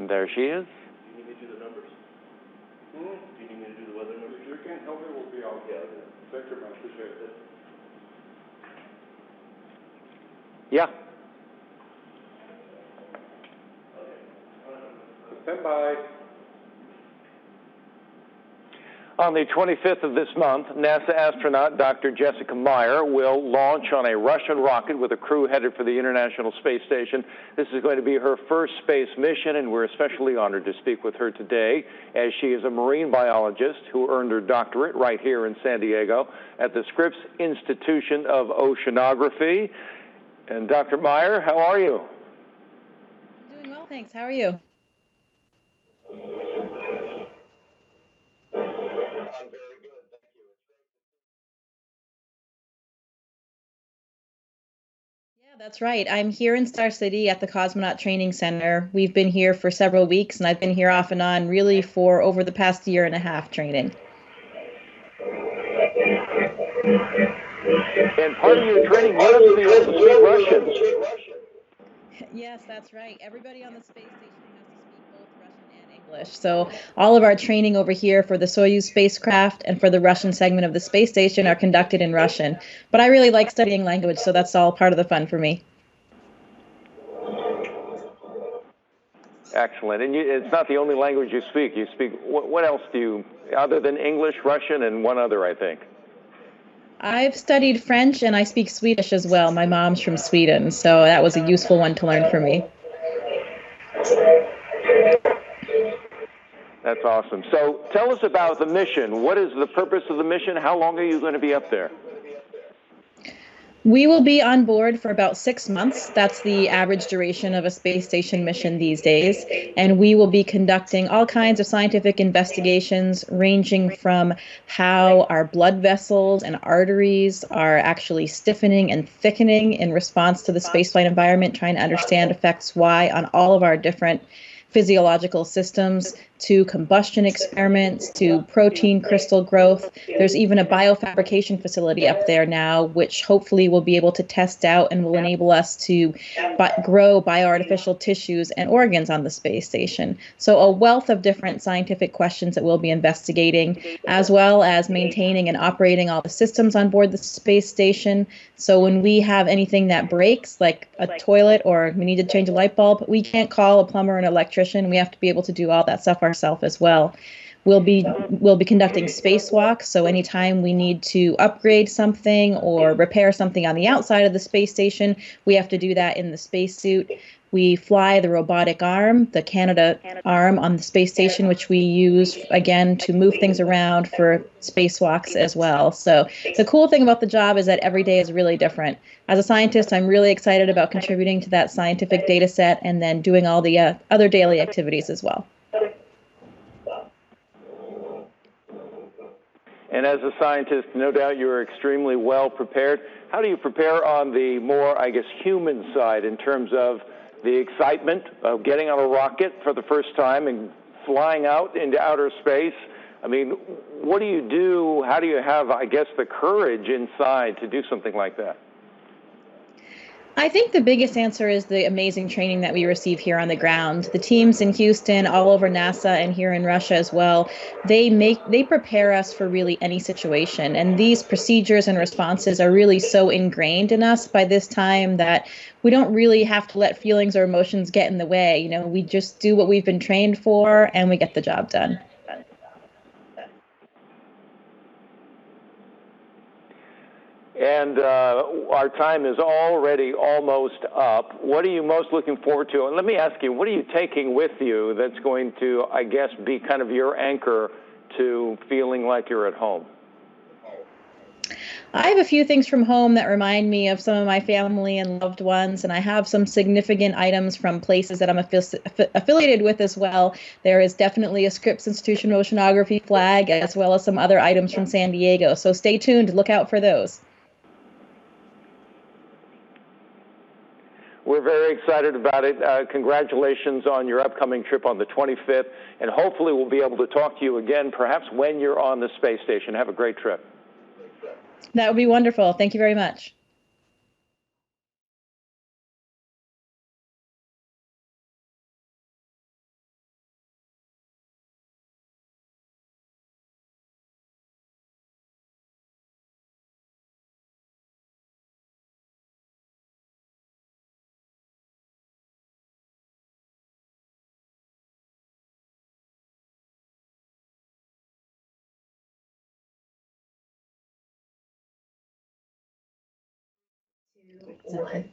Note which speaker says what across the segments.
Speaker 1: And there she is.
Speaker 2: Do you need me to do the numbers? Do you need me to do the weather numbers?
Speaker 3: If you can help me, we'll be out.
Speaker 2: Yeah.
Speaker 3: Thank you, man. Appreciate it.
Speaker 1: Yeah.
Speaker 3: Stand by.
Speaker 1: On the 25th of this month, NASA astronaut Dr. Jessica Meir will launch on a Russian rocket with a crew headed for the International Space Station. This is going to be her first space mission, and we're especially honored to speak with her today, as she is a marine biologist who earned her doctorate right here in San Diego at the Scripps Institution of Oceanography. And Dr. Meir, how are you?
Speaker 4: I'm doing well, thanks. How are you? That's right. I'm here in Star City at the Cosmonaut Training Center. We've been here for several weeks, and I've been here off and on really for over the past year and a half training.
Speaker 1: And part of your training, you have to be able to speak Russian.
Speaker 4: Yes, that's right. Everybody on the space station has to speak both Russian and English. So all of our training over here for the Soyuz spacecraft and for the Russian segment of the space station are conducted in Russian. But I really like studying language, so that's all part of the fun for me.
Speaker 1: Excellent. And it's not the only language you speak. You speak, what else do you, other than English, Russian, and one other, I think?
Speaker 4: I've studied French, and I speak Swedish as well. My mom's from Sweden, so that was a useful one to learn for me.
Speaker 1: That's awesome. So tell us about the mission. What is the purpose of the mission? How long are you going to be up there?
Speaker 4: We will be on board for about 6 months. That's the average duration of a space station mission these days. And we will be conducting all kinds of scientific investigations, ranging from how our blood vessels and arteries are actually stiffening and thickening in response to the spaceflight environment, trying to understand effects why on all of our different physiological systems, to combustion experiments, to protein crystal growth. There's even a biofabrication facility up there now, which hopefully will be able to test out and will enable us to grow bioartificial tissues and organs on the space station. So a wealth of different scientific questions that we'll be investigating, as well as maintaining and operating all the systems on board the space station. So when we have anything that breaks, like a toilet or we need to change a light bulb, we can't call a plumber or an electrician. We have to be able to do all that stuff ourselves as well. We'll be conducting spacewalks, so anytime we need to upgrade something or repair something on the outside of the space station, we have to do that in the spacesuit. We fly the robotic arm, the Canada arm on the space station, which we use, again, to move things around for spacewalks as well. So the cool thing about the job is that every day is really different. As a scientist, I'm really excited about contributing to that scientific data set and then doing all the other daily activities as well.
Speaker 1: And as a scientist, no doubt you're extremely well prepared. How do you prepare on the more, I guess, human side in terms of the excitement of getting on a rocket for the first time and flying out into outer space? I mean, what do you do? How do you have, I guess, the courage inside to do something like that?
Speaker 4: I think the biggest answer is the amazing training that we receive here on the ground. The teams in Houston, all over NASA, and here in Russia as well, they prepare us for really any situation. And these procedures and responses are really so ingrained in us by this time that we don't really have to let feelings or emotions get in the way. You know, we just do what we've been trained for, and we get the job done.
Speaker 1: And our time is already almost up. What are you most looking forward to? And let me ask you, what are you taking with you that's going to, I guess, be kind of your anchor to feeling like you're at home?
Speaker 4: I have a few things from home that remind me of some of my family and loved ones, and I have some significant items from places that I'm affiliated with as well. There is definitely a Scripps Institution of Oceanography flag, as well as some other items from San Diego. So stay tuned, look out for those.
Speaker 1: We're very excited about it. Congratulations on your upcoming trip on the 25th, and hopefully we'll be able to talk to you again, perhaps when you're on the space station. Have a great trip.
Speaker 4: That would be wonderful. Thank you very much.
Speaker 5: 2013.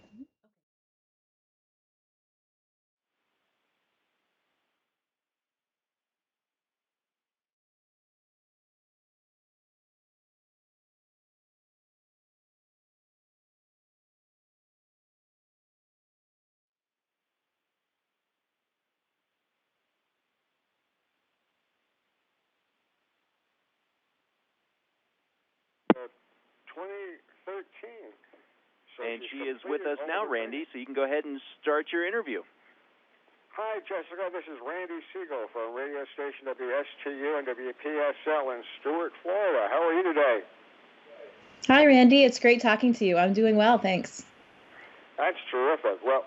Speaker 2: And she is with us now, Randy, so you can go ahead and start your interview.
Speaker 5: Hi, Jessica. This is Randy Siegel from radio station WSTU and WPSL in Stuart, Florida. How are you today?
Speaker 4: Hi, Randy. It's great talking to you. I'm doing well, thanks.
Speaker 5: That's terrific. Well,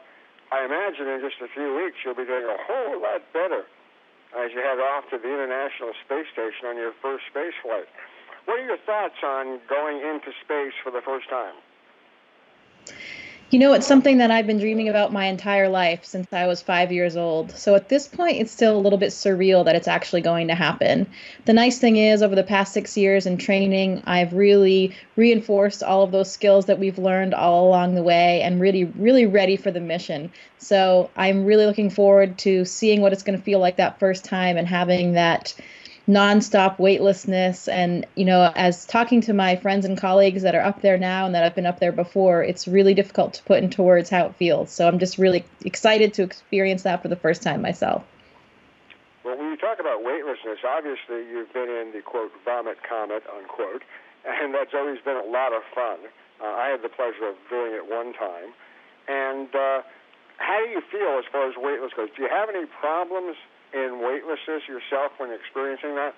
Speaker 5: I imagine in just a few weeks you'll be doing a whole lot better as you head off to the International Space Station on your first space flight. What are your thoughts on going into space for the first time?
Speaker 4: You know, it's something that I've been dreaming about my entire life since I was 5 years old. So at this point, it's still a little bit surreal that it's actually going to happen. The nice thing is, over the past 6 years in training, I've really reinforced all of those skills that we've learned all along the way and really ready for the mission. So I'm really looking forward to seeing what it's going to feel like that first time and having that nonstop weightlessness. And, you know, as talking to my friends and colleagues that are up there now and that have been up there before, it's really difficult to put into words how it feels. So I'm just really excited to experience that for the first time myself.
Speaker 5: Well, when you talk about weightlessness, obviously you've been in the, quote, vomit comet, unquote, and that's always been a lot of fun. I had the pleasure of doing it one time. And how do you feel as far as weightless goes? Do you have any problems in weightlessness yourself when experiencing that?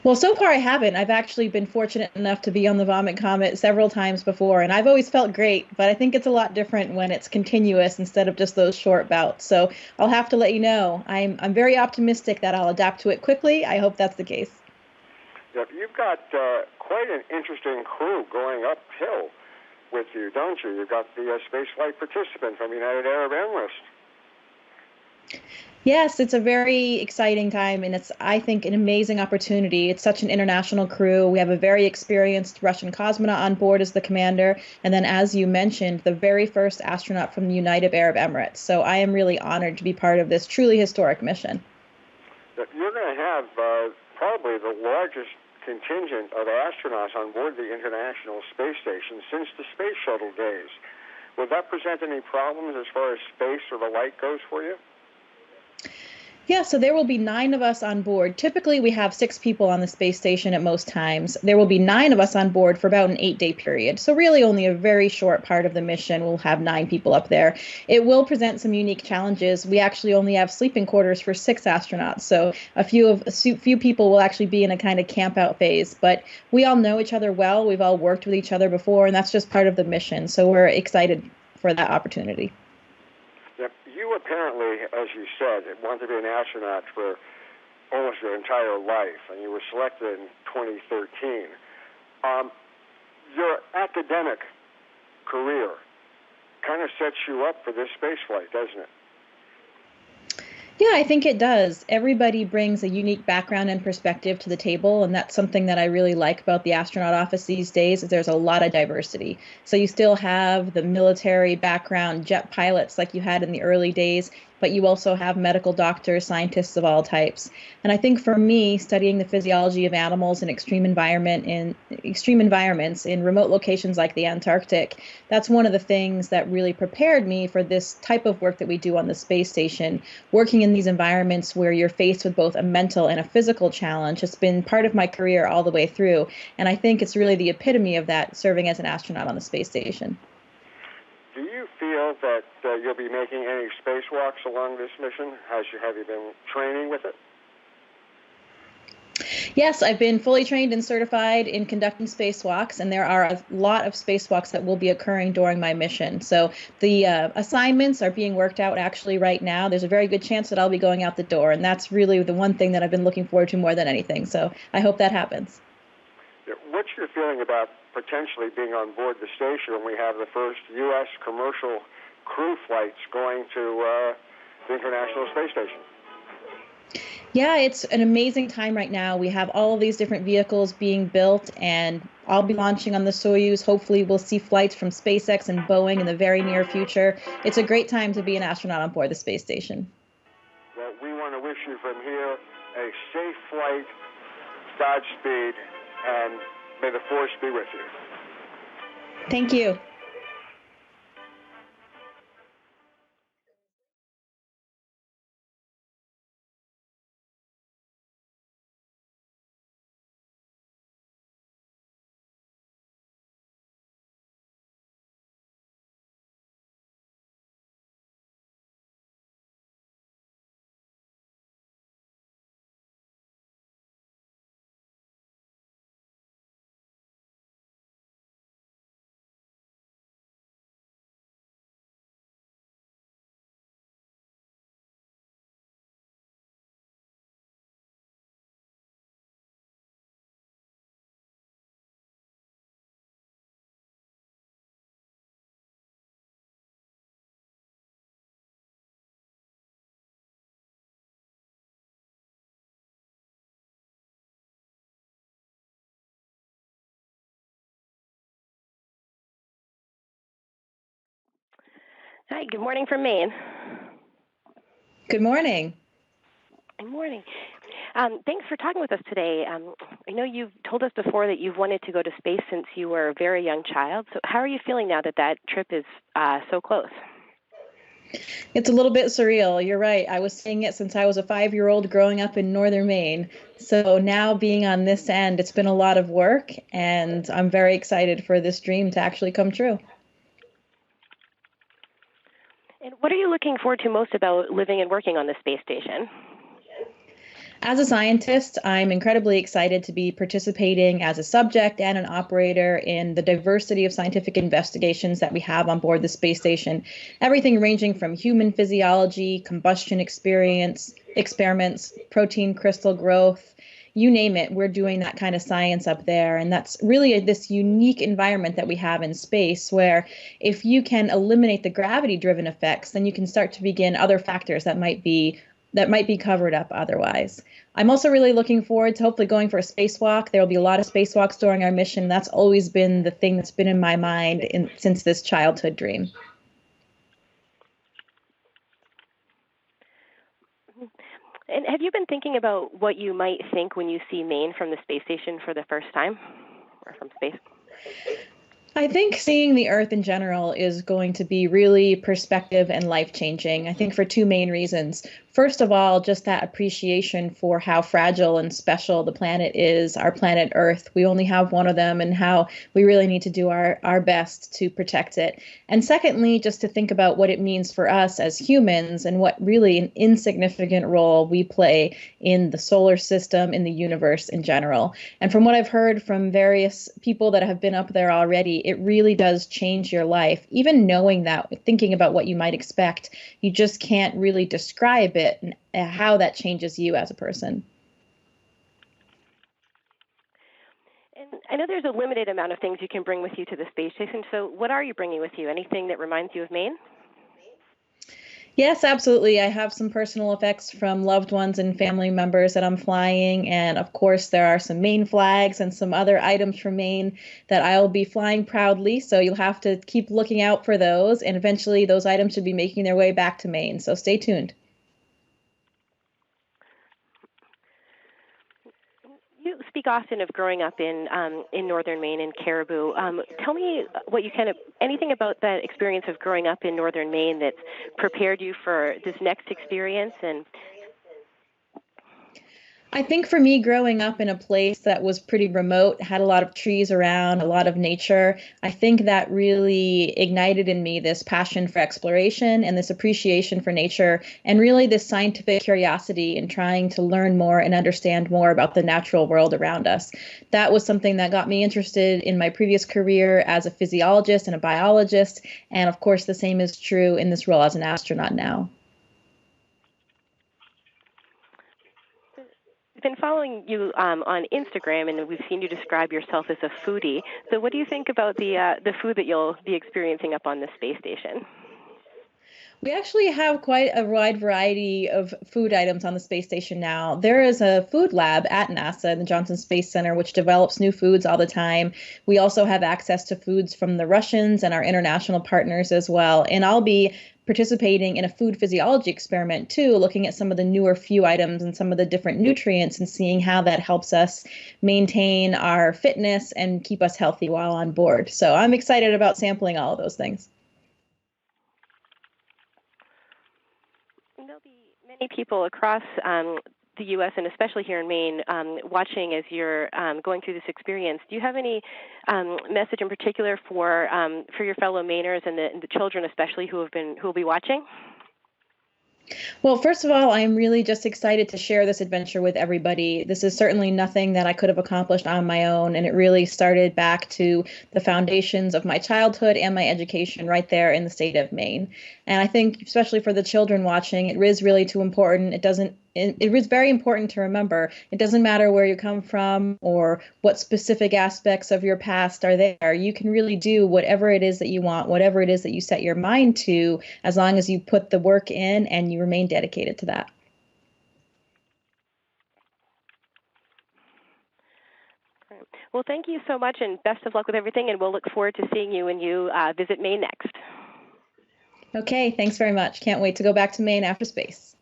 Speaker 4: Well, so far I haven't. I've actually been fortunate enough to be on the Vomit Comet several times before, and I've always felt great, but I think it's a lot different when it's continuous instead of just those short bouts. So I'll have to let you know. I'm very optimistic that I'll adapt to it quickly. I hope that's the case.
Speaker 5: Yeah, you've got quite an interesting crew going uphill with you, don't you? You've got the spaceflight participant from United Arab Emirates.
Speaker 4: Yes, it's a very exciting time, and it's, I think, an amazing opportunity. It's such an international crew. We have a very experienced Russian cosmonaut on board as the commander, and then, as you mentioned, the very first astronaut from the United Arab Emirates. So I am really honored to be part of this truly historic mission.
Speaker 5: You're going to have probably the largest contingent of astronauts on board the International Space Station since the Space Shuttle days. Will that present any problems as far as space or the like goes for you?
Speaker 4: Yeah, so there will be 9 of us on board. Typically, we have 6 people on the space station at most times. There will be 9 of us on board for about an 8-day period. So really only a very short part of the mission. We'll have 9 people up there. It will present some unique challenges. We actually only have sleeping quarters for 6 astronauts. So a few people will actually be in a kind of camp out phase. But we all know each other well. We've all worked with each other before, and that's just part of the mission. So we're excited for that opportunity.
Speaker 5: You apparently, as you said, wanted to be an astronaut for almost your entire life, and you were selected in 2013. Your academic career kind of sets you up for this space flight, doesn't it?
Speaker 4: Yeah, I think it does. Everybody brings a unique background and perspective to the table, and that's something that I really like about the astronaut office these days, is there's a lot of diversity. So you still have the military background, jet pilots like you had in the early days, but you also have medical doctors, scientists of all types. And I think for me, studying the physiology of animals in extreme environments in remote locations like the Antarctic, that's one of the things that really prepared me for this type of work that we do on the space station. Working in these environments where you're faced with both a mental and a physical challenge has been part of my career all the way through. And I think it's really the epitome of that, serving as an astronaut on the space station.
Speaker 5: Do you feel that you'll be making any spacewalks along this mission? Have you been training with it?
Speaker 4: Yes, I've been fully trained and certified in conducting spacewalks, and there are a lot of spacewalks that will be occurring during my mission. So the assignments are being worked out actually right now. There's a very good chance that I'll be going out the door, and that's really the one thing that I've been looking forward to more than anything. So I hope that happens.
Speaker 5: What's your feeling about potentially being on board the station when we have the first U.S. commercial crew flights going to the International Space Station?
Speaker 4: Yeah, it's an amazing time right now. We have all of these different vehicles being built, and I'll be launching on the Soyuz. Hopefully, we'll see flights from SpaceX and Boeing in the very near future. It's a great time to be an astronaut on board the space station.
Speaker 5: Well, we want to wish you from here a safe flight, Godspeed, and may the force be with you.
Speaker 4: Thank you.
Speaker 6: Hi, good morning from Maine.
Speaker 4: Good morning.
Speaker 6: Good morning. Thanks for talking with us today. I know you've told us before that you've wanted to go to space since you were a very young child. So how are you feeling now that that trip is so close?
Speaker 4: It's a little bit surreal. You're right. I was saying it since I was a 5-year-old growing up in northern Maine. So now being on this end, it's been a lot of work, and I'm very excited for this dream to actually come true.
Speaker 6: And what are you looking forward to most about living and working on the space station?
Speaker 4: As a scientist, I'm incredibly excited to be participating as a subject and an operator in the diversity of scientific investigations that we have on board the space station. Everything ranging from human physiology, combustion experiments, protein crystal growth, you name it, we're doing that kind of science up there. And that's really this unique environment that we have in space where if you can eliminate the gravity-driven effects, then you can start to begin other factors that might be covered up otherwise. I'm also really looking forward to hopefully going for a spacewalk. There will be a lot of spacewalks during our mission. That's always been the thing that's been in my mind since this childhood dream.
Speaker 6: And have you been thinking about what you might think when you see Maine from the space station for the first time, or from space?
Speaker 4: I think seeing the Earth in general is going to be really perspective and life-changing, I think for two main reasons. First of all, just that appreciation for how fragile and special the planet is, our planet Earth. We only have one of them, and how we really need to do our best to protect it. And secondly, just to think about what it means for us as humans and what really an insignificant role we play in the solar system, in the universe in general. And from what I've heard from various people that have been up there already, it really does change your life. Even knowing that, thinking about what you might expect, you just can't really describe it and how that changes you as a person.
Speaker 6: And I know there's a limited amount of things you can bring with you to the space station. So what are you bringing with you? Anything that reminds you of Maine?
Speaker 4: Yes, absolutely. I have some personal effects from loved ones and family members that I'm flying. And of course, there are some Maine flags and some other items from Maine that I'll be flying proudly. So you'll have to keep looking out for those. And eventually, those items should be making their way back to Maine. So stay tuned.
Speaker 6: You speak often of growing up in northern Maine in Caribou. Tell me what you anything about that experience of growing up in northern Maine that's prepared you for this next experience. And
Speaker 4: I think for me, growing up in a place that was pretty remote, had a lot of trees around, a lot of nature, I think that really ignited in me this passion for exploration and this appreciation for nature, and really this scientific curiosity in trying to learn more and understand more about the natural world around us. That was something that got me interested in my previous career as a physiologist and a biologist, and of course the same is true in this role as an astronaut now.
Speaker 6: Been following you on Instagram, and we've seen you describe yourself as a foodie. So what do you think about the food that you'll be experiencing up on the space station?
Speaker 4: We actually have quite a wide variety of food items on the space station now. There is a food lab at NASA in the Johnson Space Center, which develops new foods all the time. We also have access to foods from the Russians and our international partners as well. And I'll be participating in a food physiology experiment too, looking at some of the newer few items and some of the different nutrients and seeing how that helps us maintain our fitness and keep us healthy while on board. So I'm excited about sampling all of those things.
Speaker 6: There'll be many people across the U.S. and especially here in Maine watching as you're going through this experience. Do you have any message in particular for your fellow Mainers and the children, especially who will be watching?
Speaker 4: Well, first of all, I'm really just excited to share this adventure with everybody. This is certainly nothing that I could have accomplished on my own, and it really started back to the foundations of my childhood and my education right there in the state of Maine. And I think, especially for the children watching, it is really too important. It is very important to remember it doesn't matter where you come from or what specific aspects of your past are there. You can really do whatever it is that you want, whatever it is that you set your mind to, as long as you put the work in and you remain dedicated to that.
Speaker 6: Great. Well, thank you so much and best of luck with everything. And we'll look forward to seeing you when you visit Maine next.
Speaker 4: Okay, thanks very much. Can't wait to go back to Maine after space.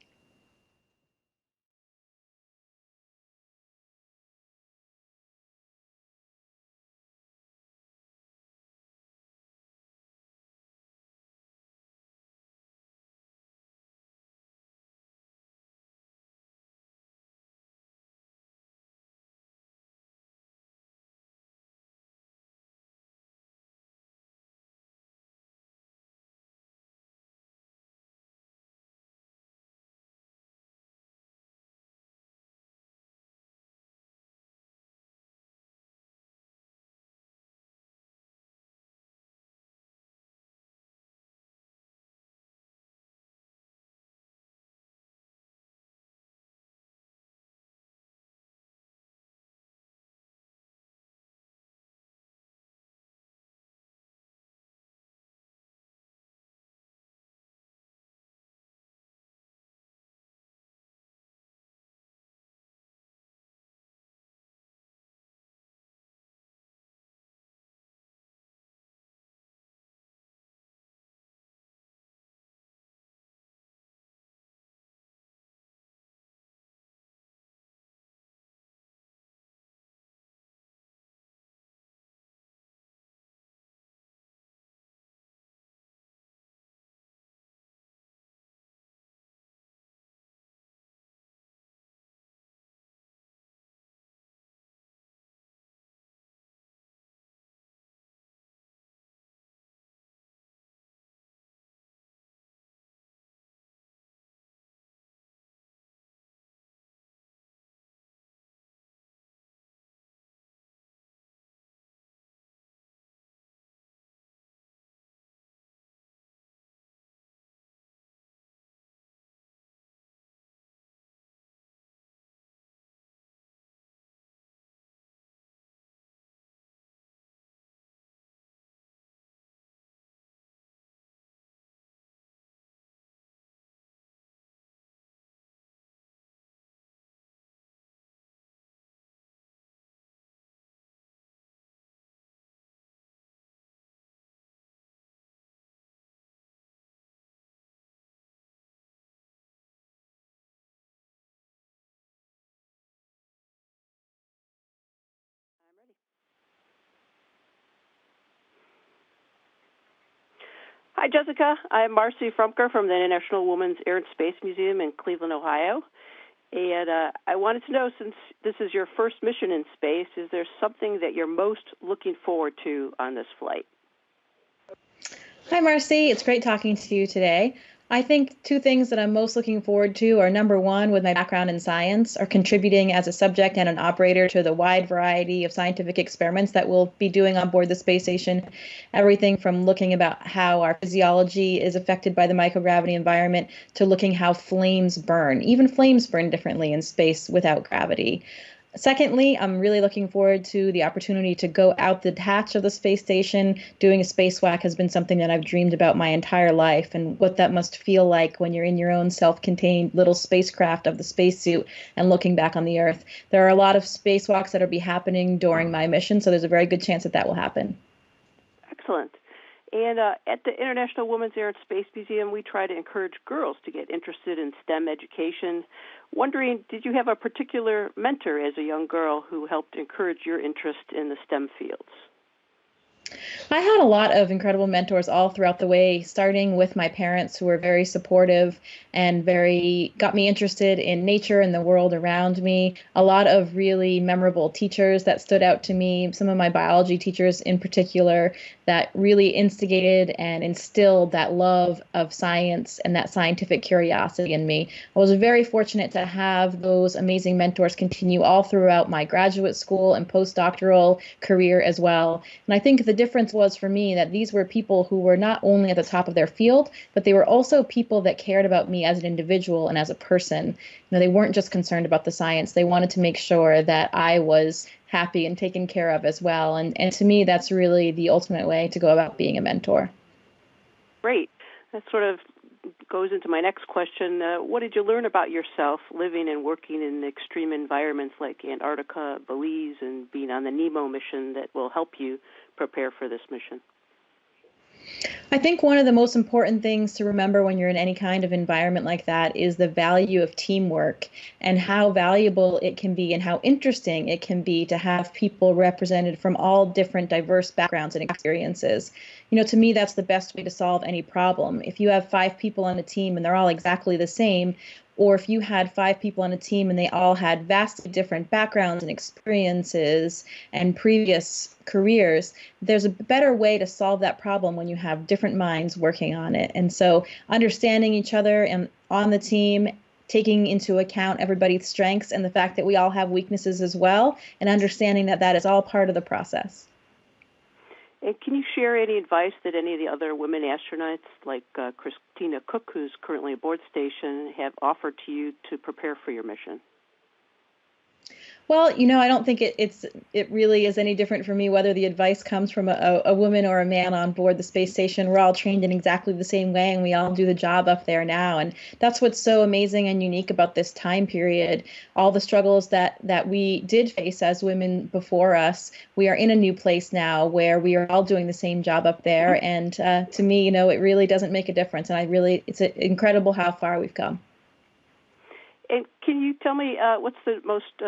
Speaker 7: Hi, Jessica. I'm Marcy Frumker from the International Women's Air and Space Museum in Cleveland, Ohio. And I wanted to know, since this is your first mission in space, is there something that you're most looking forward to on this flight?
Speaker 4: Hi, Marcy. It's great talking to you today. I think two things that I'm most looking forward to are, number one, with my background in science, are contributing as a subject and an operator to the wide variety of scientific experiments that we'll be doing on board the space station. Everything from looking about how our physiology is affected by the microgravity environment to looking how flames burn. Even flames burn differently in space without gravity. Secondly, I'm really looking forward to the opportunity to go out the hatch of the space station. Doing a spacewalk has been something that I've dreamed about my entire life, and what that must feel like when you're in your own self-contained little spacecraft of the spacesuit and looking back on the Earth. There are a lot of spacewalks that will be happening during my mission, so there's a very good chance that that will happen.
Speaker 7: Excellent. And at the International Women's Air and Space Museum, we try to encourage girls to get interested in STEM education. Wondering, did you have a particular mentor as a young girl who helped encourage your interest in the STEM fields?
Speaker 4: I had a lot of incredible mentors all throughout the way, starting with my parents who were very supportive and very got me interested in nature and the world around me. A lot of really memorable teachers that stood out to me, some of my biology teachers in particular, that really instigated and instilled that love of science and that scientific curiosity in me. I was very fortunate to have those amazing mentors continue all throughout my graduate school and postdoctoral career as well. And I think the difference was for me that these were people who were not only at the top of their field, but they were also people that cared about me as an individual and as a person. You know, they weren't just concerned about the science. They wanted to make sure that I was happy and taken care of as well. And to me, that's really the ultimate way to go about being a mentor.
Speaker 7: Great. That sort of goes into my next question. What did you learn about yourself living and working in extreme environments like Antarctica, Belize, and being on the Nemo mission that will help you prepare for this mission?
Speaker 4: I think one of the most important things to remember when you're in any kind of environment like that is the value of teamwork and how valuable it can be and how interesting it can be to have people represented from all different diverse backgrounds and experiences. You know, to me, that's the best way to solve any problem. If you have 5 people on a team and they're all exactly the same, or if you had 5 people on a team and they all had vastly different backgrounds and experiences and previous careers, there's a better way to solve that problem when you have different minds working on it. And so understanding each other and on the team, taking into account everybody's strengths and the fact that we all have weaknesses as well, and understanding that that is all part of the process.
Speaker 7: And can you share any advice that any of the other women astronauts, like Christina Cook, who's currently aboard station, have offered to you to prepare for your mission?
Speaker 4: Well, you know, I don't think it really is any different for me whether the advice comes from a woman or a man on board the space station. We're all trained in exactly the same way, and we all do the job up there now. And that's what's so amazing and unique about this time period. All the struggles that we did face as women before us, we are in a new place now where we are all doing the same job up there. And to me, you know, it really doesn't make a difference. And it's incredible how far we've come.
Speaker 7: And can you tell me what's the most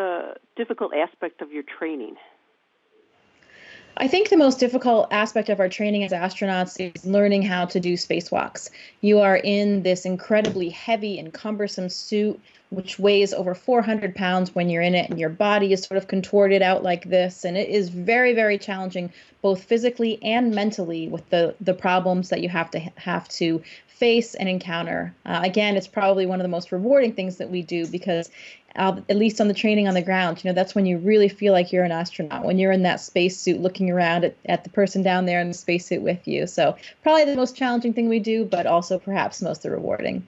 Speaker 7: difficult aspect of your training?
Speaker 4: I think the most difficult aspect of our training as astronauts is learning how to do spacewalks. You are in this incredibly heavy and cumbersome suit, which weighs over 400 pounds when you're in it, and your body is sort of contorted out like this. And it is very, very challenging, both physically and mentally, with the problems that you have to face and encounter. Again, it's probably one of the most rewarding things that we do because at least on the training on the ground, you know, that's when you really feel like you're an astronaut, when you're in that spacesuit looking around at the person down there in the spacesuit with you. So probably the most challenging thing we do, but also perhaps most rewarding.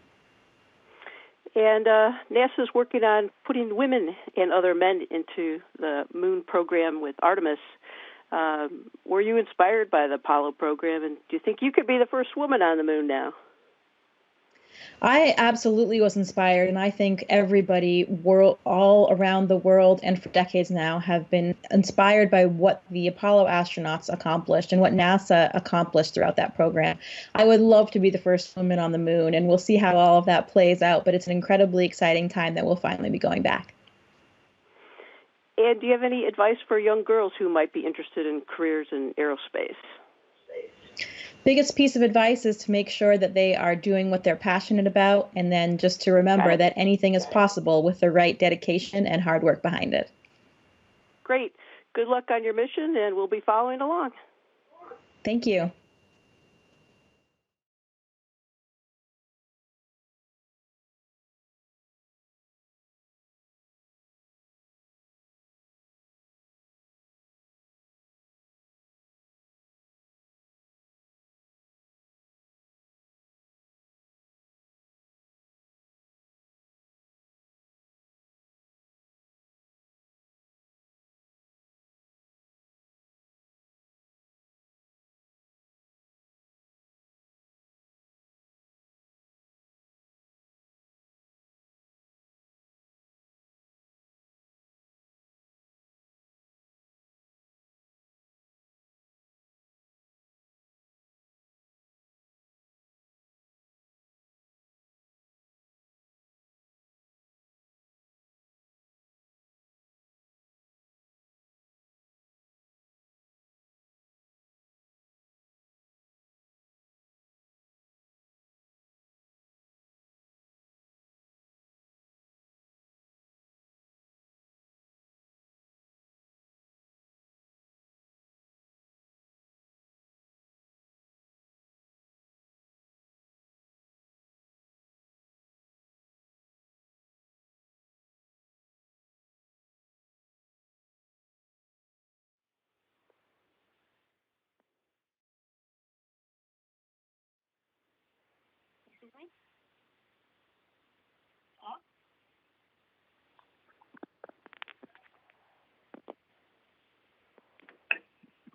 Speaker 7: And NASA's working on putting women and other men into the moon program with Artemis. Were you inspired by the Apollo program, and do you think you could be the first woman on the moon now?
Speaker 4: I absolutely was inspired, and I think everybody all around the world and for decades now have been inspired by what the Apollo astronauts accomplished and what NASA accomplished throughout that program. I would love to be the first woman on the moon, and we'll see how all of that plays out, but it's an incredibly exciting time that we'll finally be going back.
Speaker 7: And do you have any advice for young girls who might be interested in careers in aerospace?
Speaker 4: Biggest piece of advice is to make sure that they are doing what they're passionate about, and then just to remember that anything is possible with the right dedication and hard work behind it.
Speaker 7: Great. Good luck on your mission, and we'll be following along.
Speaker 4: Thank you.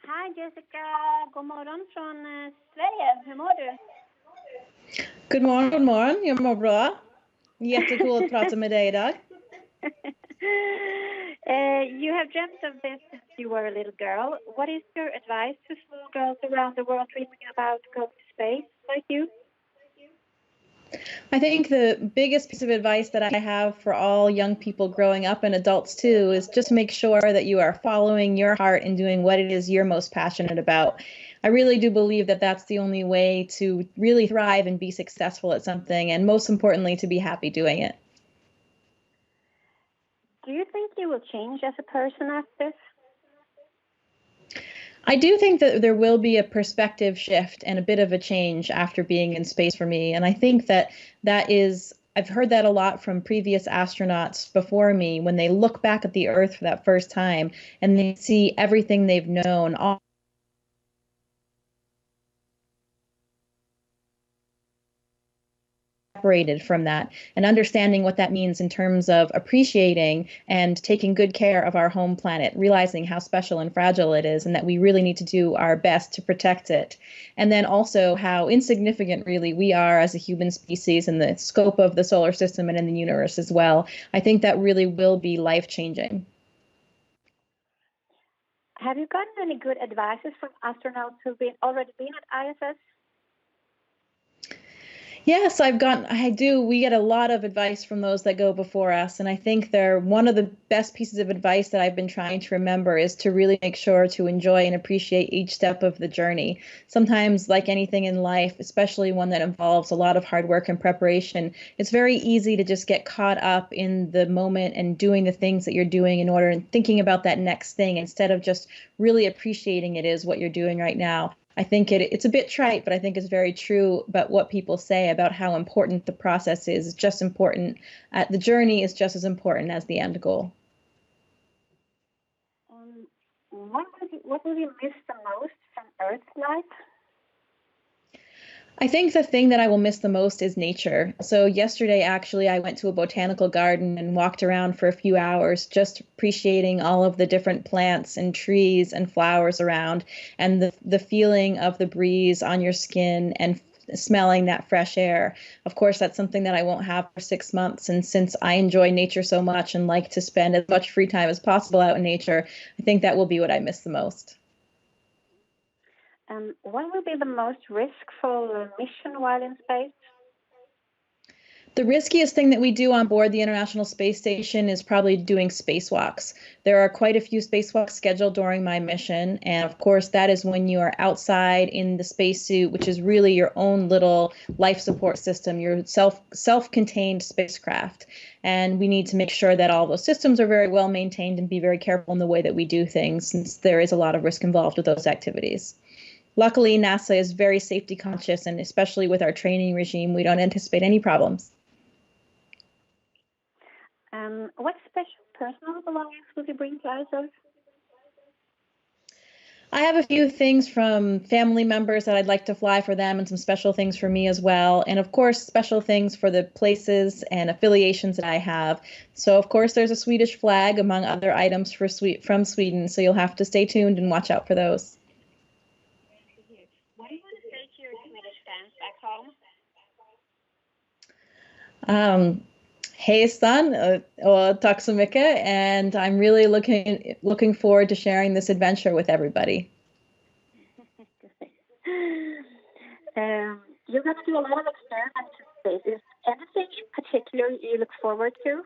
Speaker 8: Hej Jessica, god morgon från Sverige. Hur mår du?
Speaker 4: God morgon. Jag mår bra. Jättekul att prata med dig idag.
Speaker 8: You have dreamt of this since you were a little girl. What is your advice to small girls around the world dreaming about going to space like you?
Speaker 4: I think the biggest piece of advice that I have for all young people growing up and adults too is just make sure that you are following your heart and doing what it is you're most passionate about. I really do believe that that's the only way to really thrive and be successful at something, and most importantly, to be happy doing it.
Speaker 8: Do you think you will change as a person after this?
Speaker 4: I do think that there will be a perspective shift and a bit of a change after being in space for me. And I think that I've heard that a lot from previous astronauts before me when they look back at the Earth for that first time and they see everything they've known, all separated from that, and understanding what that means in terms of appreciating and taking good care of our home planet, realizing how special and fragile it is and that we really need to do our best to protect it. And then also how insignificant really we are as a human species in the scope of the solar system and in the universe as well. I think that really will be life-changing.
Speaker 8: Have you gotten any good advices from astronauts who've already been at ISS?
Speaker 4: Yes, I do. We get a lot of advice from those that go before us. And I think one of the best pieces of advice that I've been trying to remember is to really make sure to enjoy and appreciate each step of the journey. Sometimes, like anything in life, especially one that involves a lot of hard work and preparation, it's very easy to just get caught up in the moment and doing the things that you're doing in order and thinking about that next thing instead of just really appreciating it is what you're doing right now. I think it's a bit trite, but I think it's very true about what people say about how important the process is. It's just important. The journey is just as important as the end goal.
Speaker 8: What will you miss the most from Earth life?
Speaker 4: I think the thing that I will miss the most is nature. So yesterday, actually, I went to a botanical garden and walked around for a few hours, just appreciating all of the different plants and trees and flowers around, and the feeling of the breeze on your skin and smelling that fresh air. Of course, that's something that I won't have for 6 months. And since I enjoy nature so much and like to spend as much free time as possible out in nature, I think that will be what I miss the most.
Speaker 8: What will be the most riskful mission while in space?
Speaker 4: The riskiest thing that we do on board the International Space Station is probably doing spacewalks. There are quite a few spacewalks scheduled during my mission. And of course, that is when you are outside in the spacesuit, which is really your own little life support system, your self-contained spacecraft. And we need to make sure that all those systems are very well maintained and be very careful in the way that we do things, since there is a lot of risk involved with those activities. Luckily, NASA is very safety conscious, and especially with our training regime, we don't anticipate any problems.
Speaker 8: What special personal belongings will you bring to ISS?
Speaker 4: I have a few things from family members that I'd like to fly for them, and some special things for me as well. And of course, special things for the places and affiliations that I have. So of course, there's a Swedish flag among other items from Sweden. So you'll have to stay tuned and watch out for those.
Speaker 8: What do you want to say to your Swedish fans back home?
Speaker 4: Hej Stan, tack så mycket, and I'm really looking forward to sharing this adventure with everybody.
Speaker 8: You're going to do a lot of experiments in space. Is anything in particular you look forward to?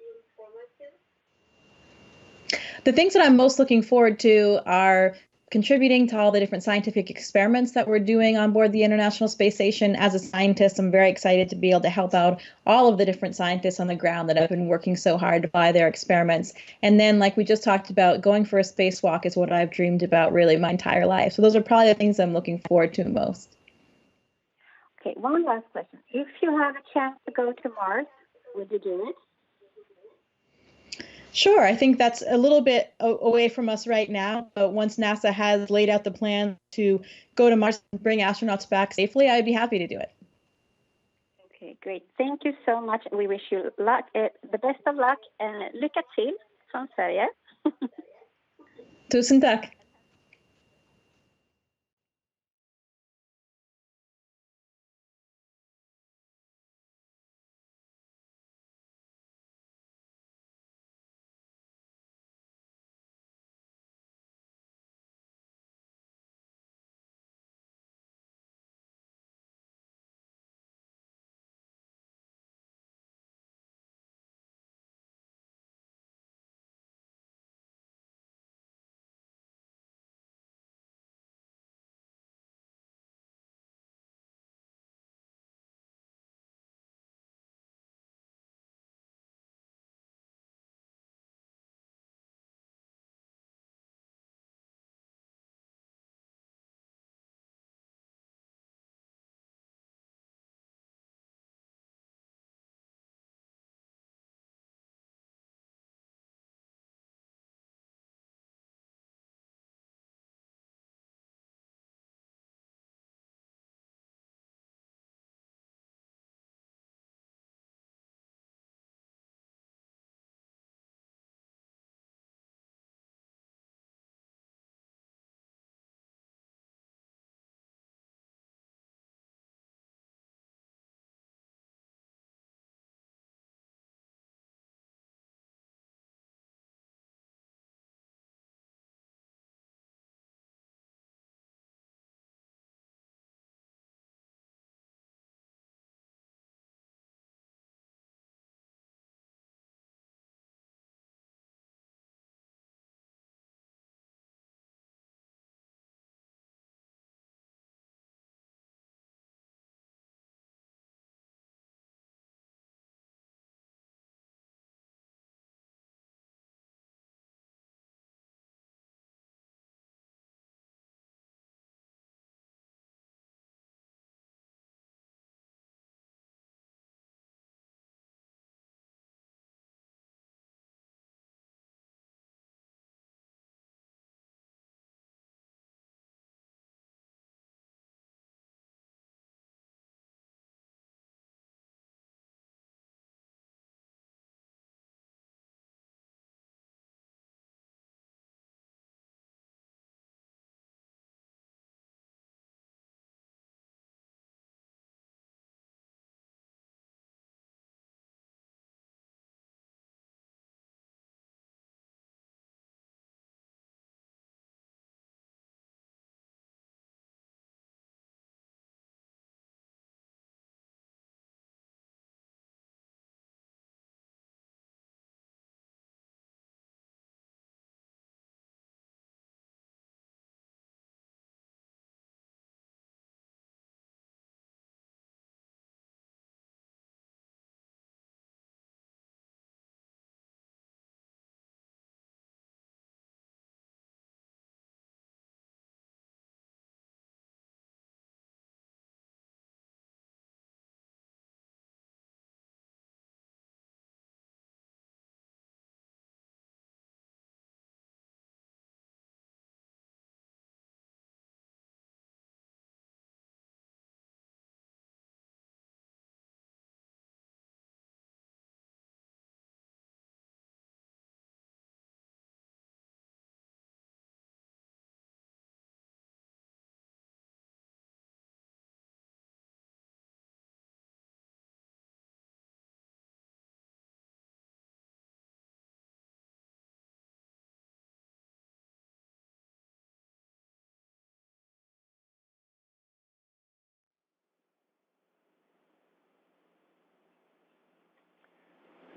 Speaker 4: The things that I'm most looking forward to are contributing to all the different scientific experiments that we're doing on board the International Space Station. As a scientist, I'm very excited to be able to help out all of the different scientists on the ground that have been working so hard to fly their experiments. And then, like we just talked about, going for a spacewalk is what I've dreamed about really my entire life. So those are probably the things I'm looking forward to most.
Speaker 8: Okay, one last question. If you have a chance to go to Mars, would you do it?
Speaker 4: Sure. I think that's a little bit away from us right now. But once NASA has laid out the plan to go to Mars and bring astronauts back safely, I'd be happy to do it.
Speaker 8: Okay, great. Thank you so much. We wish you luck, the best of luck. Lycka till från Sverige.
Speaker 4: Tusen tack.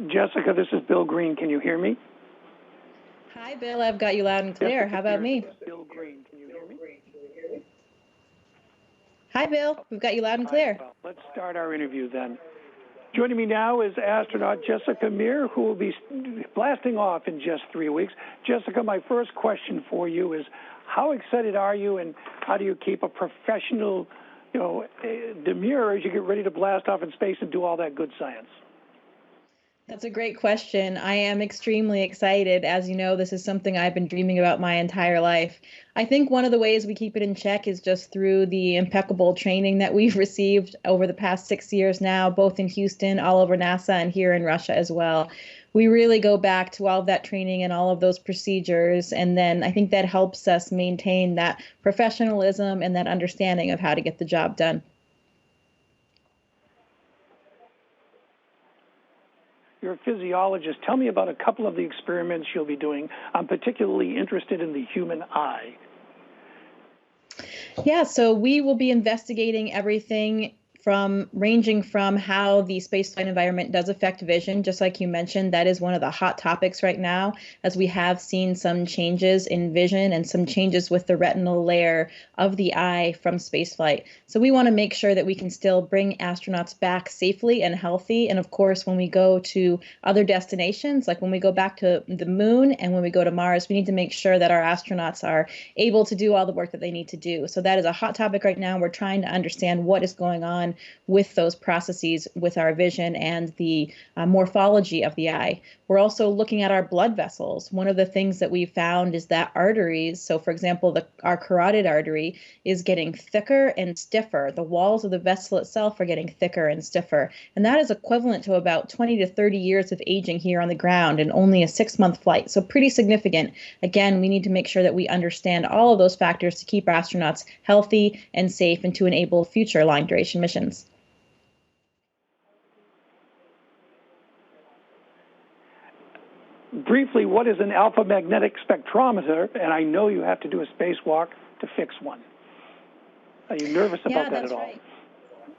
Speaker 9: Jessica, this is Bill Green. Can you hear me?
Speaker 4: Hi, Bill. I've got you loud and clear.
Speaker 9: Jessica
Speaker 4: How about
Speaker 9: Meir,
Speaker 4: me?
Speaker 9: this is Bill Green. Can you hear me?
Speaker 4: Hi, Bill. We've got you loud and clear.
Speaker 9: Well, let's start our interview then. Joining me now is astronaut Jessica Meir, who will be blasting off in just 3 weeks. Jessica, my first question for you is, how excited are you, and how do you keep a professional, demure as you get ready to blast off in space and do all that good science?
Speaker 4: That's a great question. I am extremely excited. As you know, this is something I've been dreaming about my entire life. I think one of the ways we keep it in check is just through the impeccable training that we've received over the past 6 years now, both in Houston, all over NASA, and here in Russia as well. We really go back to all of that training and all of those procedures, and then I think that helps us maintain that professionalism and that understanding of how to get the job done.
Speaker 9: You're a physiologist. Tell me about a couple of the experiments you'll be doing. I'm particularly interested in the human eye.
Speaker 4: Yeah, so we will be investigating everything ranging from how the spaceflight environment does affect vision. Just like you mentioned, that is one of the hot topics right now, as we have seen some changes in vision and some changes with the retinal layer of the eye from spaceflight. So we want to make sure that we can still bring astronauts back safely and healthy. And of course, when we go to other destinations, like when we go back to the moon and when we go to Mars, we need to make sure that our astronauts are able to do all the work that they need to do. So that is a hot topic right now. We're trying to understand what is going on with those processes with our vision and the morphology of the eye. We're also looking at our blood vessels. One of the things that we found is that arteries, so for example, our carotid artery is getting thicker and stiffer. The walls of the vessel itself are getting thicker and stiffer. And that is equivalent to about 20 to 30 years of aging here on the ground in only a 6-month flight. So pretty significant. Again, we need to make sure that we understand all of those factors to keep astronauts healthy and safe and to enable future long duration missions.
Speaker 9: Briefly, what is an alpha magnetic spectrometer? And I know you have to do a spacewalk to fix one. Are you nervous about that at all?
Speaker 4: Right.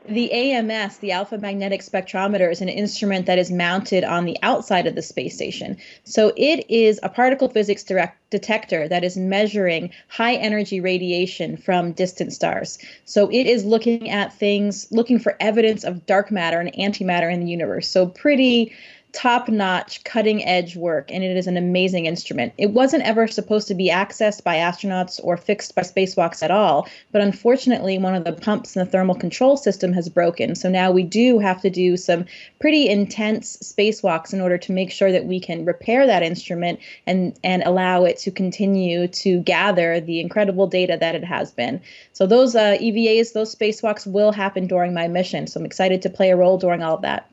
Speaker 4: The AMS, the alpha magnetic spectrometer, is an instrument that is mounted on the outside of the space station. So it is a particle physics detector that is measuring high energy radiation from distant stars. So it is looking at things, looking for evidence of dark matter and antimatter in the universe. So pretty top-notch, cutting-edge work, and it is an amazing instrument. It wasn't ever supposed to be accessed by astronauts or fixed by spacewalks at all, but unfortunately, one of the pumps in the thermal control system has broken. So now we do have to do some pretty intense spacewalks in order to make sure that we can repair that instrument and allow it to continue to gather the incredible data that it has been. So those EVAs, those spacewalks will happen during my mission. So I'm excited to play a role during all of that.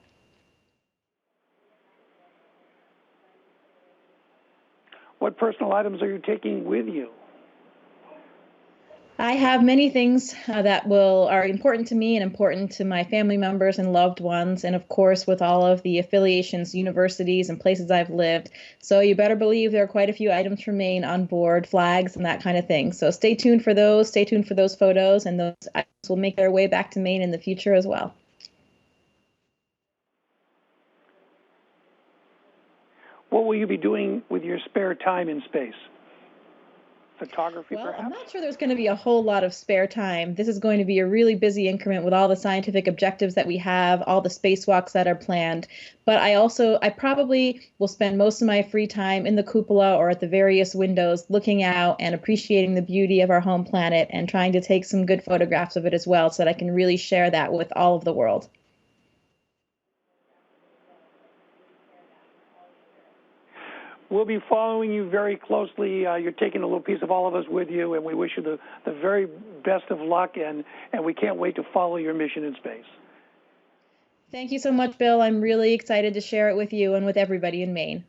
Speaker 9: What personal items are you taking with you?
Speaker 4: I have many things that are important to me and important to my family members and loved ones, and of course with all of the affiliations, universities, and places I've lived. So you better believe there are quite a few items remain on board, flags and that kind of thing. So stay tuned for those. Stay tuned for those photos, and those items will make their way back to Maine in the future as well.
Speaker 9: What will you be doing with your spare time in space? Photography,
Speaker 4: well,
Speaker 9: perhaps?
Speaker 4: I'm not sure there's going to be a whole lot of spare time. This is going to be a really busy increment with all the scientific objectives that we have, all the spacewalks that are planned. But I probably will spend most of my free time in the cupola or at the various windows looking out and appreciating the beauty of our home planet and trying to take some good photographs of it as well so that I can really share that with all of the world.
Speaker 9: We'll be following you very closely. You're taking a little piece of all of us with you, and we wish you the very best of luck, and we can't wait to follow your mission in space.
Speaker 4: Thank you so much, Bill. I'm really excited to share it with you and with everybody in Maine.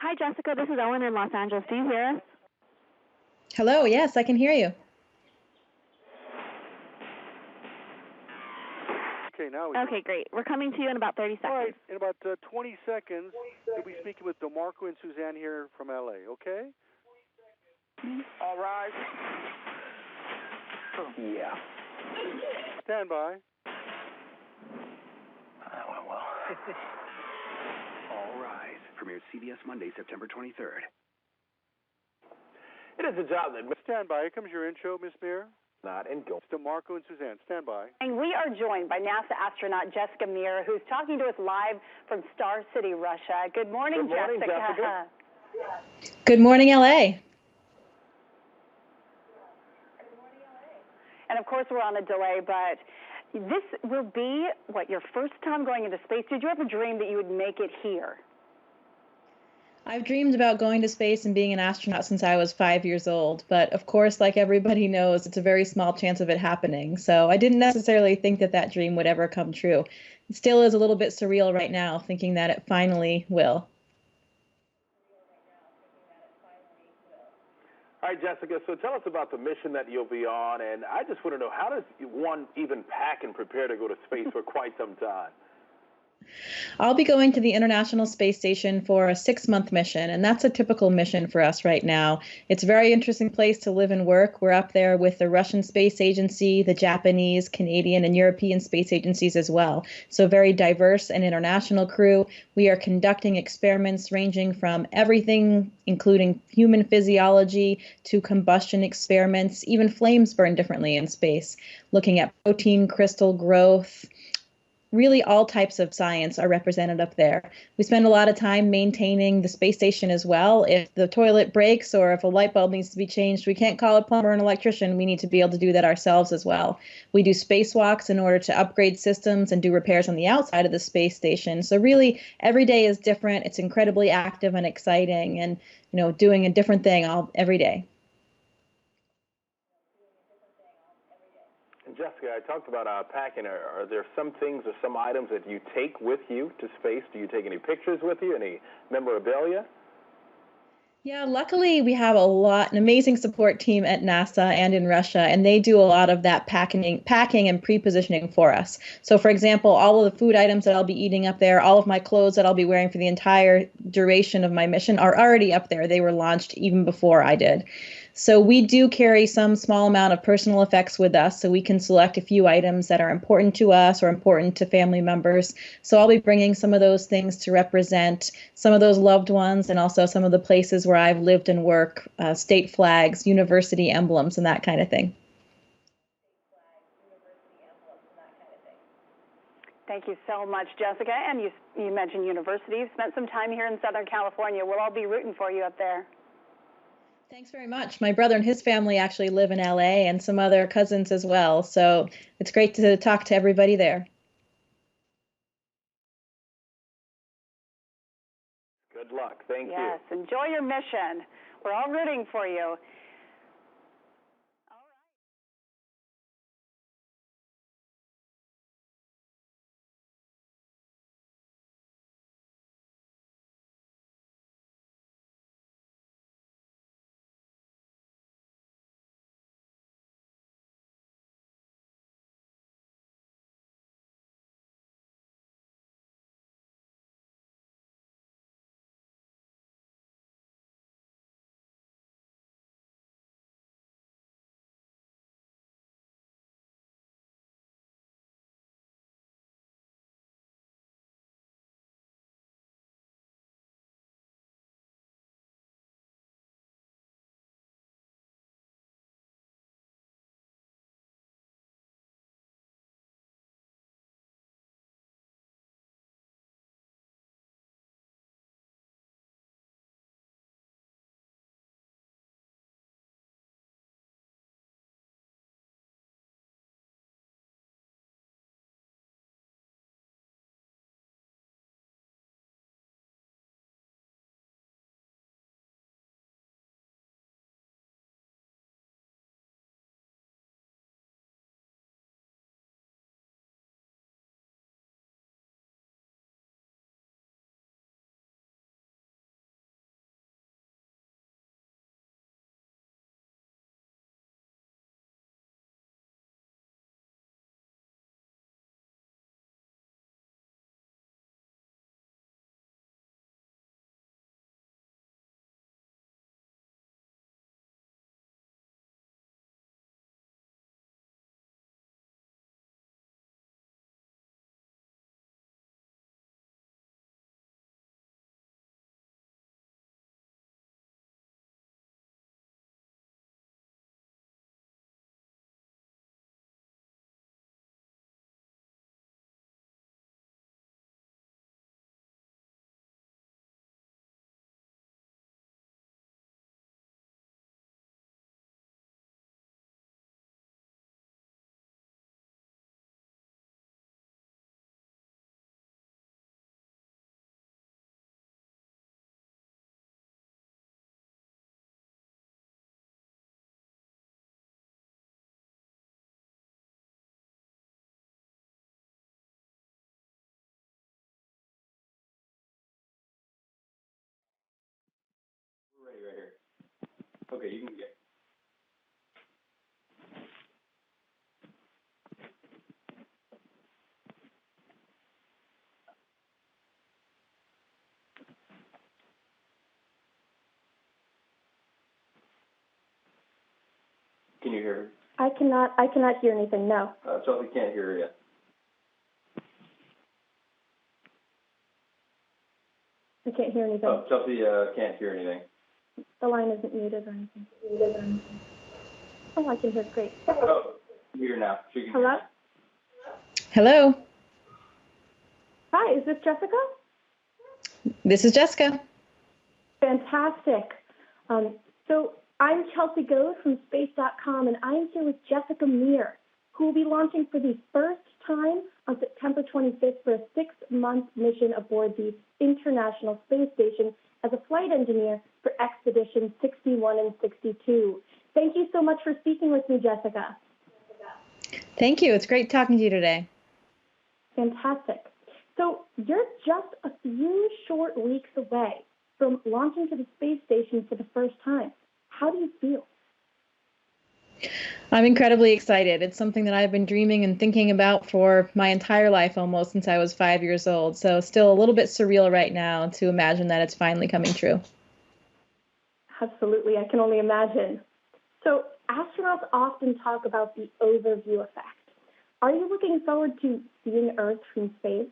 Speaker 10: Hi, Jessica. This is Ellen in Los Angeles. Do you hear us?
Speaker 4: Hello, yes, I can hear you.
Speaker 5: Okay, now
Speaker 10: Okay, great. We're coming to you in about 30 seconds.
Speaker 5: All right, in about 20 seconds, you'll be speaking with DeMarco and Suzanne here from LA, okay?
Speaker 11: All rise.
Speaker 5: Yeah. Stand by.
Speaker 11: That went well. All rise. Premieres CBS Monday, September 23rd. It is a job that...
Speaker 5: Stand by. Here comes your intro, Miss Meir.
Speaker 11: Not in go.
Speaker 5: DeMarco and Suzanne, stand by.
Speaker 12: And we are joined by NASA astronaut Jessica Meir, who's talking to us live from Star City, Russia. Good morning, Jessica.
Speaker 4: Good morning, LA.
Speaker 12: And of course, we're on a delay, but this will be, your first time going into space. Did you ever dream that you would make it here?
Speaker 4: I've dreamed about going to space and being an astronaut since I was 5 years old, but of course, like everybody knows, it's a very small chance of it happening. So I didn't necessarily think that that dream would ever come true. It still is a little bit surreal right now, thinking that it finally will.
Speaker 11: All right, Jessica, so tell us about the mission that you'll be on, and I just want to know, how does one even pack and prepare to go to space for quite some time?
Speaker 4: I'll be going to the International Space Station for a 6-month mission, and that's a typical mission for us right now. It's a very interesting place to live and work. We're up there with the Russian Space Agency, the Japanese, Canadian, and European space agencies as well. So very diverse and international crew. We are conducting experiments ranging from everything, including human physiology, to combustion experiments. Even flames burn differently in space, looking at protein crystal growth. Really, all types of science are represented up there. We spend a lot of time maintaining the space station as well. If the toilet breaks or if a light bulb needs to be changed, we can't call a plumber or an electrician. We need to be able to do that ourselves as well. We do spacewalks in order to upgrade systems and do repairs on the outside of the space station. So really, every day is different. It's incredibly active and exciting, and doing a different thing every day.
Speaker 11: Jessica, I talked about packing. Are there some things or some items that you take with you to space? Do you take any pictures with you, any memorabilia?
Speaker 4: Yeah, luckily we have an amazing support team at NASA and in Russia, and they do a lot of that packing and pre-positioning for us. So for example, all of the food items that I'll be eating up there, all of my clothes that I'll be wearing for the entire duration of my mission are already up there. They were launched even before I did. So we do carry some small amount of personal effects with us, so we can select a few items that are important to us or important to family members. So I'll be bringing some of those things to represent some of those loved ones, and also some of the places where I've lived and worked, state flags, university emblems, and that kind of thing.
Speaker 12: Thank you so much, Jessica. And you mentioned university. You've spent some time here in Southern California. We'll all be rooting for you up there.
Speaker 4: Thanks very much. My brother and his family actually live in LA, and some other cousins as well. So it's great to talk to everybody there.
Speaker 11: Good luck. Thank you.
Speaker 12: Yes, enjoy your mission. We're all rooting for you.
Speaker 13: Okay, you can get. Can you hear her?
Speaker 14: I cannot hear anything, no.
Speaker 13: Chelsea can't hear her yet.
Speaker 14: I can't hear anything.
Speaker 13: Oh, Chelsea can't hear anything.
Speaker 14: The line isn't muted or anything. Oh, I can hear great.
Speaker 13: Oh, you hear now. She can
Speaker 14: Hello?
Speaker 4: Hello.
Speaker 14: Hi, is this Jessica?
Speaker 4: This is Jessica.
Speaker 14: Fantastic. So I'm Chelsea Goad from Space.com, and I'm here with Jessica Meir, who will be launching for the first time on September 25th for a 6-month mission aboard the International Space Station as a flight engineer for Expeditions 61 and 62. Thank you so much for speaking with me, Jessica.
Speaker 4: Thank you. It's great talking to you today.
Speaker 14: Fantastic. So you're just a few short weeks away from launching to the space station for the first time. How do you feel?
Speaker 4: I'm incredibly excited. It's something that I've been dreaming and thinking about for my entire life, almost since I was 5 years old. So still a little bit surreal right now to imagine that it's finally coming true.
Speaker 14: Absolutely. I can only imagine. So astronauts often talk about the overview effect. Are you looking forward to seeing Earth from space?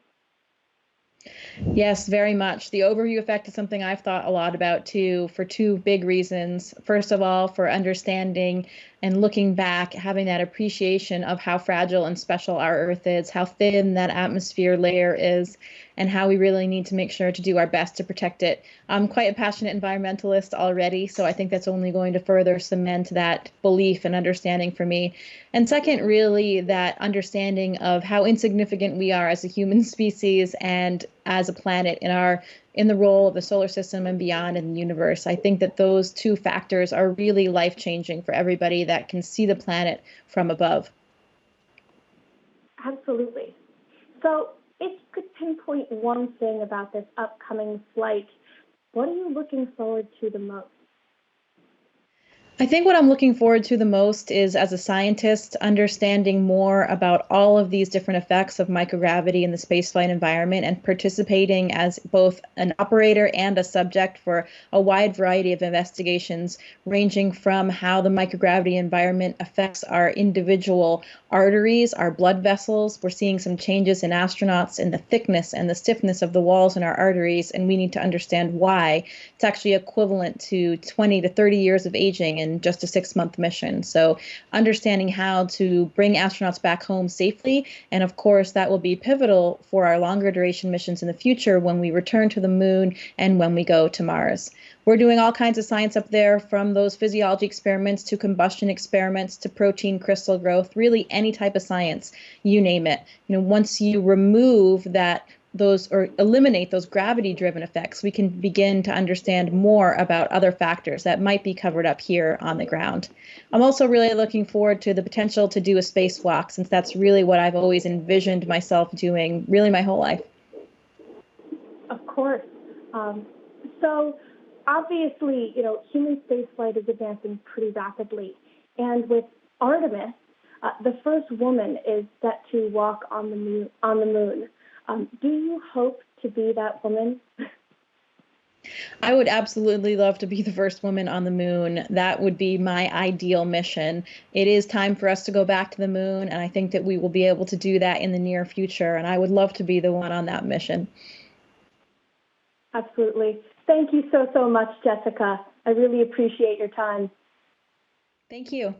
Speaker 4: Yes, very much. The overview effect is something I've thought a lot about too, for two big reasons. First of all, for understanding and looking back, having that appreciation of how fragile and special our Earth is, how thin that atmosphere layer is, and how we really need to make sure to do our best to protect it. I'm quite a passionate environmentalist already, so I think that's only going to further cement that belief and understanding for me. And second, really that understanding of how insignificant we are as a human species and as a planet in the role of the solar system and beyond in the universe. I think that those two factors are really life-changing for everybody that can see the planet from above.
Speaker 14: Absolutely. So if you could pinpoint one thing about this upcoming flight, what are you looking forward to the most?
Speaker 4: I think what I'm looking forward to the most is, as a scientist, understanding more about all of these different effects of microgravity in the spaceflight environment and participating as both an operator and a subject for a wide variety of investigations, ranging from how the microgravity environment affects our individual arteries, our blood vessels. We're seeing some changes in astronauts in the thickness and the stiffness of the walls in our arteries, and we need to understand why. It's actually equivalent to 20 to 30 years of aging in just a 6-month mission. So understanding how to bring astronauts back home safely. And of course, that will be pivotal for our longer duration missions in the future when we return to the moon and when we go to Mars. We're doing all kinds of science up there, from those physiology experiments to combustion experiments to protein crystal growth, really any type of science, you name it. Once you remove those or eliminate those gravity-driven effects, we can begin to understand more about other factors that might be covered up here on the ground. I'm also really looking forward to the potential to do a spacewalk, since that's really what I've always envisioned myself doing really my whole life.
Speaker 14: Of course. So obviously, human spaceflight is advancing pretty rapidly. And with Artemis, the first woman is set to walk on the moon. Do you hope to be that woman?
Speaker 4: I would absolutely love to be the first woman on the moon. That would be my ideal mission. It is time for us to go back to the moon, and I think that we will be able to do that in the near future, and I would love to be the one on that mission.
Speaker 14: Absolutely. Thank you so much, Jessica. I really appreciate your time.
Speaker 4: Thank you.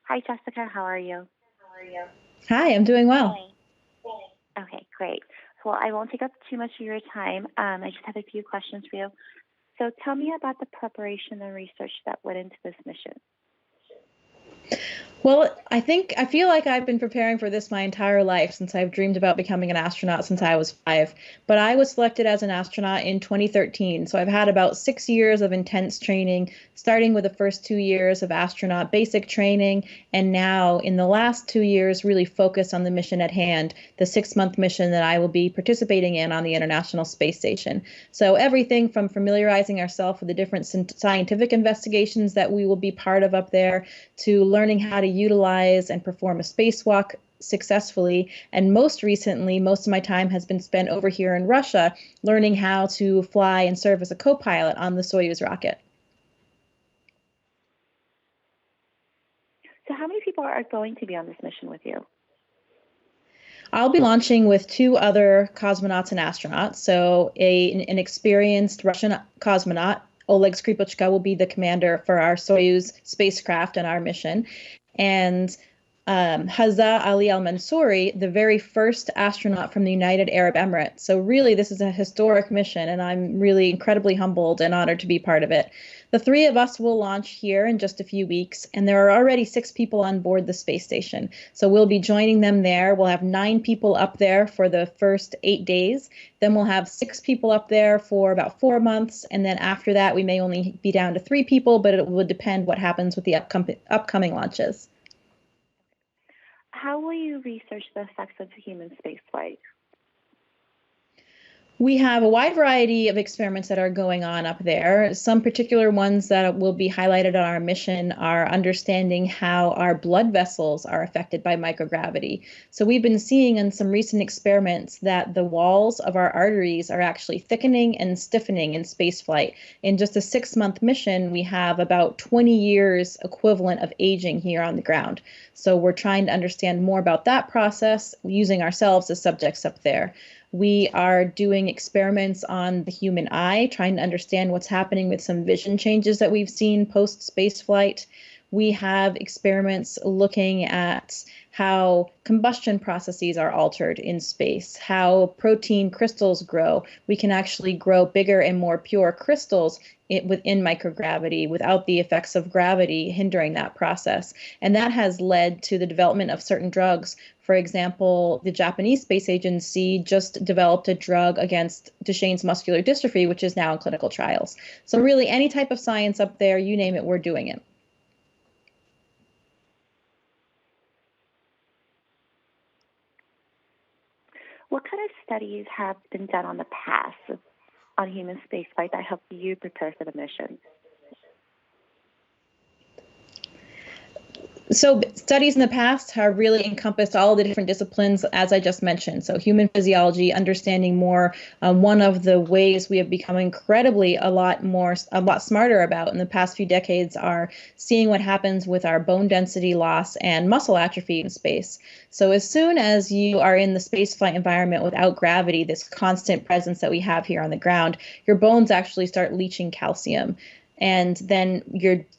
Speaker 15: Hi, Jessica. How are you?
Speaker 4: Hi, I'm doing well.
Speaker 15: Okay, great. Well, I won't take up too much of your time. I just have a few questions for you. So tell me about the preparation and research that went into this mission.
Speaker 4: Well, I feel like I've been preparing for this my entire life since I've dreamed about becoming an astronaut since I was 5. But I was selected as an astronaut in 2013. So I've had about 6 years of intense training, starting with the first 2 years of astronaut basic training. And now in the last 2 years, really focused on the mission at hand, the 6-month mission that I will be participating in on the International Space Station. So everything from familiarizing ourselves with the different scientific investigations that we will be part of up there, to learning how to utilize and perform a spacewalk successfully. And most recently, most of my time has been spent over here in Russia learning how to fly and serve as a co-pilot on the Soyuz rocket.
Speaker 15: So how many people are going to be on this mission with you?
Speaker 4: I'll be launching with 2 other cosmonauts and astronauts. So an experienced Russian cosmonaut, Oleg Skripochka, will be the commander for our Soyuz spacecraft and our mission. And Hazza Ali Al-Mansouri, the very first astronaut from the United Arab Emirates. So really, this is a historic mission, and I'm really incredibly humbled and honored to be part of it. The 3 of us will launch here in just a few weeks, and there are already 6 people on board the space station. So we'll be joining them there. We'll have 9 people up there for the first 8 days. Then we'll have 6 people up there for about 4 months, and then after that, we may only be down to 3 people, but it will depend what happens with the upcoming launches.
Speaker 15: How will you research the effects of human spaceflight?
Speaker 4: We have a wide variety of experiments that are going on up there. Some particular ones that will be highlighted on our mission are understanding how our blood vessels are affected by microgravity. So we've been seeing in some recent experiments that the walls of our arteries are actually thickening and stiffening in spaceflight. In just a 6-month mission, we have about 20 years equivalent of aging here on the ground. So we're trying to understand more about that process using ourselves as subjects up there. We are doing experiments on the human eye, trying to understand what's happening with some vision changes that we've seen post-spaceflight. We have experiments looking at how combustion processes are altered in space, how protein crystals grow. We can actually grow bigger and more pure crystals within microgravity without the effects of gravity hindering that process. And that has led to the development of certain drugs. For example, the Japanese Space Agency just developed a drug against Duchenne's muscular dystrophy, which is now in clinical trials. So really, any type of science up there, you name it, we're doing it.
Speaker 15: What kind of studies have been done on the past on human spaceflight that helped you prepare for the mission?
Speaker 4: So studies in the past have really encompassed all the different disciplines, as I just mentioned. So human physiology, understanding more. One of the ways we have become incredibly a lot smarter about in the past few decades are seeing what happens with our bone density loss and muscle atrophy in space. So as soon as you are in the spaceflight environment without gravity, this constant presence that we have here on the ground, your bones actually start leaching calcium. And then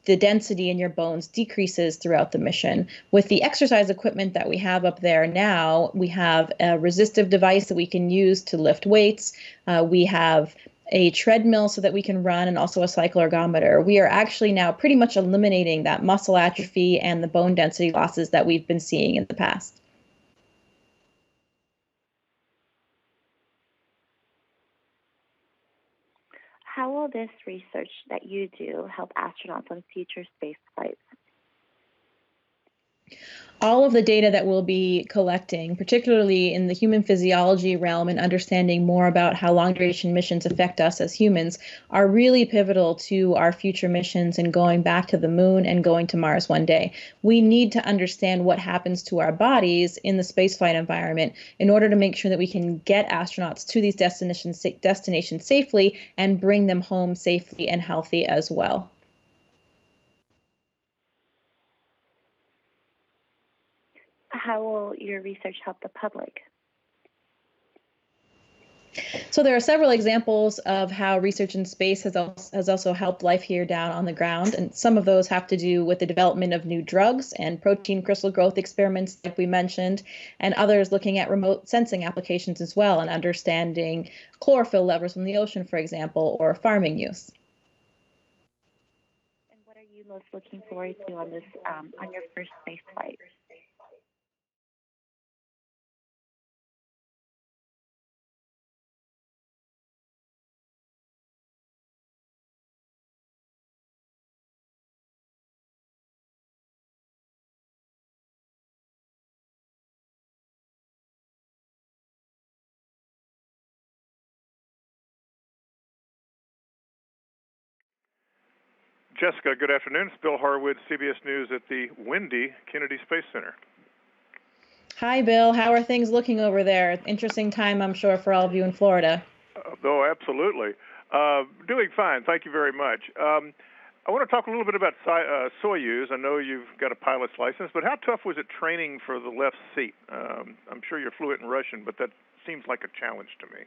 Speaker 4: the density in your bones decreases throughout the mission. With the exercise equipment that we have up there now, we have a resistive device that we can use to lift weights. We have a treadmill so that we can run, and also a cycle ergometer. We are actually now pretty much eliminating that muscle atrophy and the bone density losses that we've been seeing in the past.
Speaker 15: How will this research that you do help astronauts on future space flights?
Speaker 4: All of the data that we'll be collecting, particularly in the human physiology realm and understanding more about how long-duration missions affect us as humans, are really pivotal to our future missions and going back to the moon and going to Mars one day. We need to understand what happens to our bodies in the spaceflight environment in order to make sure that we can get astronauts to these destinations safely and bring them home safely and healthy as well.
Speaker 15: How will your research help the public?
Speaker 4: So there are several examples of how research in space has also helped life here down on the ground, and some of those have to do with the development of new drugs and protein crystal growth experiments like we mentioned, and others looking at remote sensing applications as well and understanding chlorophyll levels from the ocean, for example, or farming use.
Speaker 15: And what are you most looking forward to on this on your first space flight?
Speaker 16: Jessica, good afternoon. It's Bill Harwood, CBS News at the windy Kennedy Space Center.
Speaker 4: Hi, Bill. How are things looking over there? Interesting time, I'm sure, for all of you in Florida.
Speaker 16: Oh, absolutely. Doing fine. Thank you very much. I want to talk a little bit about Soyuz. I know you've got a pilot's license, but how tough was it training for the left seat? I'm sure you're fluent in Russian, but that seems like a challenge to me.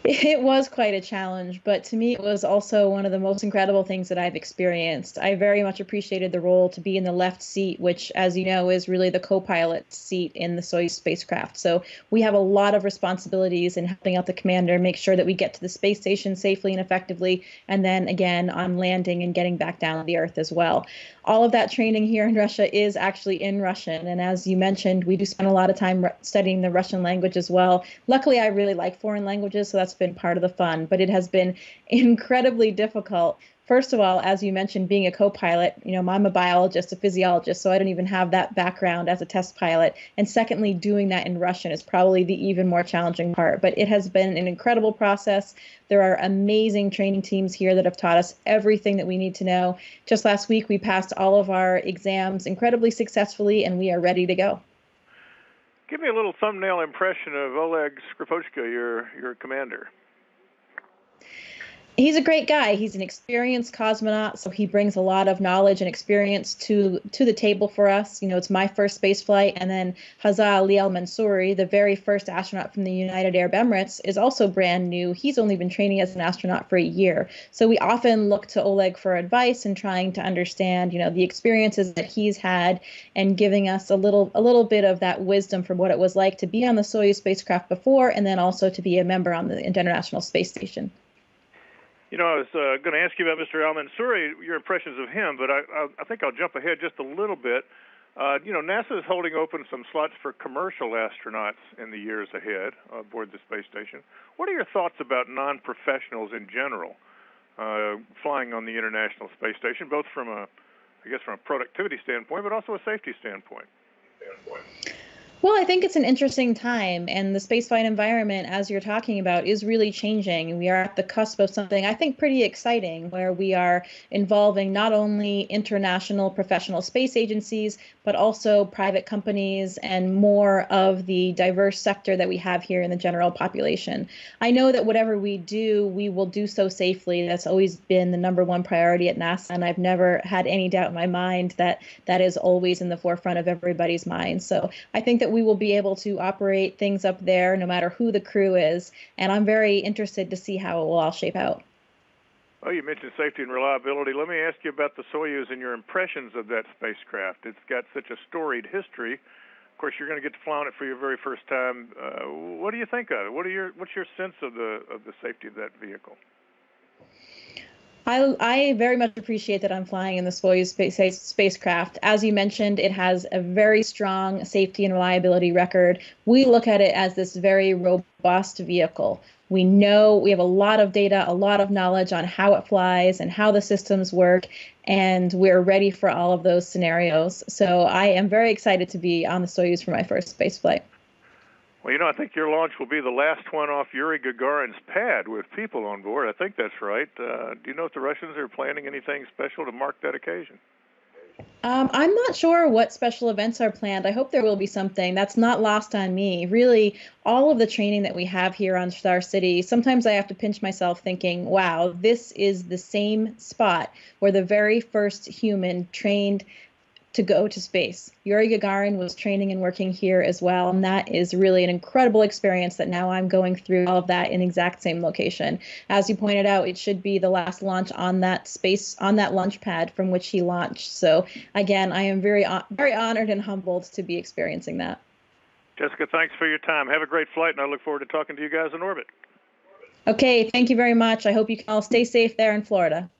Speaker 4: It was quite a challenge, but to me, it was also one of the most incredible things that I've experienced. I very much appreciated the role to be in the left seat, which, as you know, is really the co-pilot seat in the Soyuz spacecraft. So we have a lot of responsibilities in helping out the commander, make sure that we get to the space station safely and effectively, and then again on landing and getting back down to the Earth as well. All of that training here in Russia is actually in Russian. And as you mentioned, we do spend a lot of time studying the Russian language as well. Luckily, I really like foreign languages, so that's been part of the fun, but it has been incredibly difficult. First of all, as you mentioned, being a co-pilot, I'm a biologist, a physiologist, so I don't even have that background as a test pilot. And secondly, doing that in Russian is probably the even more challenging part. But it has been an incredible process. There are amazing training teams here that have taught us everything that we need to know. Just last week, we passed all of our exams incredibly successfully, and we are ready to go.
Speaker 16: Give me a little thumbnail impression of Oleg Skripochka, your commander.
Speaker 4: He's a great guy. He's an experienced cosmonaut, so he brings a lot of knowledge and experience to the table for us. It's my first space flight, and then Hazza Ali Al-Mansouri, the very first astronaut from the United Arab Emirates, is also brand new. He's only been training as an astronaut for a year. So we often look to Oleg for advice and trying to understand, the experiences that he's had and giving us a little bit of that wisdom from what it was like to be on the Soyuz spacecraft before, and then also to be a member on the International Space Station.
Speaker 16: I was going to ask you about Mr. Al-Mansouri, your impressions of him, but I think I'll jump ahead just a little bit. NASA is holding open some slots for commercial astronauts in the years ahead aboard the space station. What are your thoughts about non-professionals in general flying on the International Space Station, both from a productivity standpoint, but also a safety standpoint?
Speaker 4: Well, I think it's an interesting time, and the spaceflight environment, as you're talking about, is really changing. We are at the cusp of something I think pretty exciting, where we are involving not only international professional space agencies, but also private companies and more of the diverse sector that we have here in the general population. I know that whatever we do, we will do so safely. That's always been the number one priority at NASA, and I've never had any doubt in my mind that that is always in the forefront of everybody's mind. So I think that we will be able to operate things up there no matter who the crew is, and I'm very interested to see how it will all shape out.
Speaker 16: Well, you mentioned safety and reliability. Let me ask you about the Soyuz and your impressions of that spacecraft. It's got such a storied history. Of course, you're going to get to fly on it for your very first time. What do you think of it? What's your sense of the safety of that vehicle?
Speaker 4: I very much appreciate that I'm flying in the Soyuz spacecraft. As you mentioned, it has a very strong safety and reliability record. We look at it as this very robust vehicle. We know we have a lot of data, a lot of knowledge on how it flies and how the systems work, and we're ready for all of those scenarios. So I am very excited to be on the Soyuz for my first space flight.
Speaker 16: Well, I think your launch will be the last one off Yuri Gagarin's pad with people on board. I think that's right. Do you know if the Russians are planning anything special to mark that occasion?
Speaker 4: I'm not sure what special events are planned. I hope there will be something. That's not lost on me. Really, all of the training that we have here on Star City, sometimes I have to pinch myself thinking, wow, this is the same spot where the very first human trained to go to space. Yuri Gagarin was training and working here as well, and that is really an incredible experience that now I'm going through all of that in the exact same location. As you pointed out, it should be the last launch on that launch pad from which he launched. So again, I am very honored and humbled to be experiencing that.
Speaker 16: Jessica, thanks for your time. Have a great flight, and I look forward to talking to you guys in orbit.
Speaker 4: Okay, thank you very much. I hope you can all stay safe there in Florida.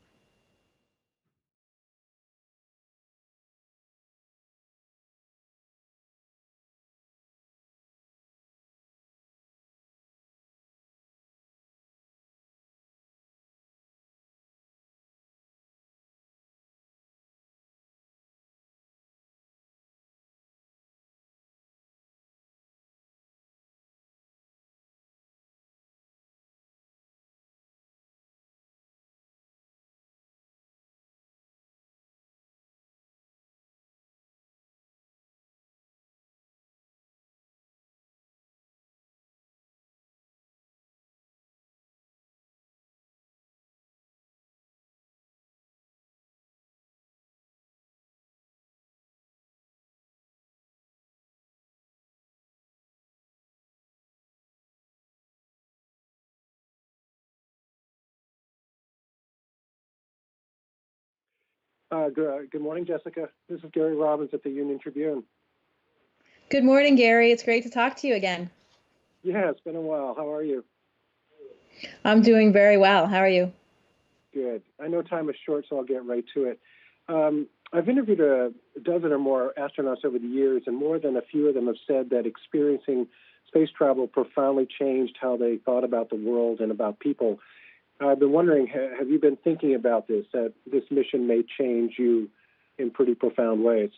Speaker 17: Good morning, Jessica. This is Gary Robbins at the Union Tribune.
Speaker 4: Good morning, Gary. It's great to talk to you again.
Speaker 17: Yeah, it's been a while. How are you?
Speaker 4: I'm doing very well. How are you?
Speaker 17: Good. I know time is short, so I'll get right to it. I've interviewed a dozen or more astronauts over the years, and more than a few of them have said that experiencing space travel profoundly changed how they thought about the world and about people. I've been wondering, have you been thinking about this, that this mission may change you in pretty profound ways?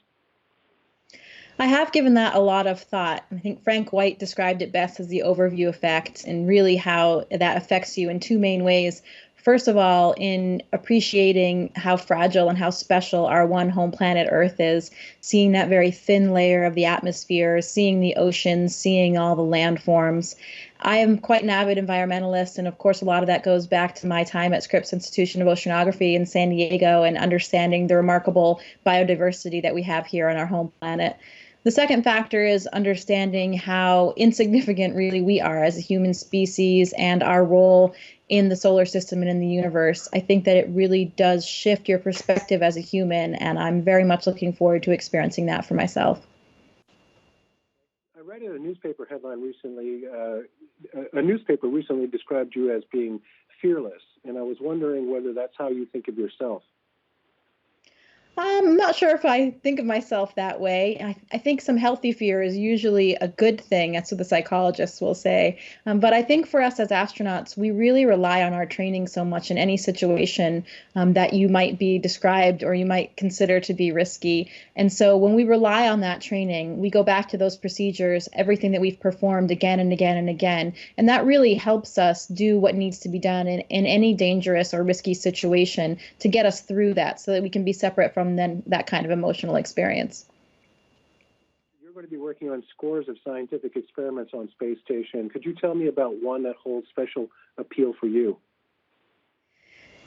Speaker 4: I have given that a lot of thought. I think Frank White described it best as the overview effect, and really how that affects you in two main ways. First of all, in appreciating how fragile and how special our one home planet Earth is, seeing that very thin layer of the atmosphere, seeing the oceans, seeing all the landforms. I am quite an avid environmentalist, and of course, a lot of that goes back to my time at Scripps Institution of Oceanography in San Diego and understanding the remarkable biodiversity that we have here on our home planet. The second factor is understanding how insignificant really we are as a human species and our role in the solar system and in the universe. I think that it really does shift your perspective as a human, and I'm very much looking forward to experiencing that for myself.
Speaker 17: I read in a newspaper headline recently, a newspaper recently described you as being fearless, and I was wondering whether that's how you think of yourself.
Speaker 4: I'm not sure if I think of myself that way. I think some healthy fear is usually a good thing. That's what the psychologists will say. But I think for us as astronauts, we really rely on our training so much in any situation that you might be described or you might consider to be risky. And so when we rely on that training, we go back to those procedures, everything that we've performed again and again and again. And that really helps us do what needs to be done in any dangerous or risky situation to get us through that so that we can be separate from then that kind of emotional experience.
Speaker 17: You're going to be working on scores of scientific experiments on space station. Could you tell me about one that holds special appeal for you?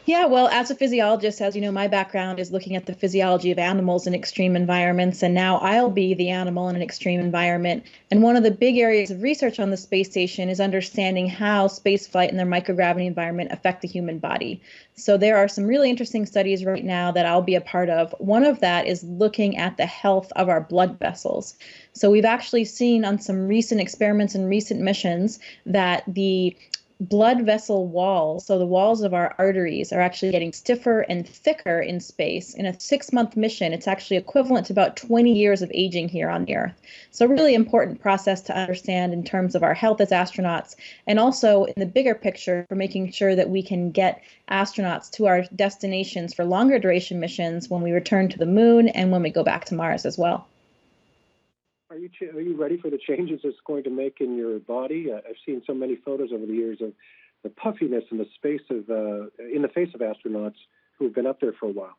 Speaker 4: Yeah, well, as a physiologist, as you know, my background is looking at the physiology of animals in extreme environments, and now I'll be the animal in an extreme environment. And one of the big areas of research on the space station is understanding how spaceflight and their microgravity environment affect the human body. So there are some really interesting studies right now that I'll be a part of. One of that is looking at the health of our blood vessels. So we've actually seen on some recent experiments and recent missions that the blood vessel walls, so the walls of our arteries, are actually getting stiffer and thicker in space. In a 6-month mission, it's actually equivalent to about 20 years of aging here on the Earth. So a really important process to understand in terms of our health as astronauts, and also in the bigger picture for making sure that we can get astronauts to our destinations for longer duration missions when we return to the moon and when we go back to Mars as well.
Speaker 17: Are you ready for the changes it's going to make in your body? I've seen so many photos over the years of the puffiness in the face of astronauts who have been up there for a while.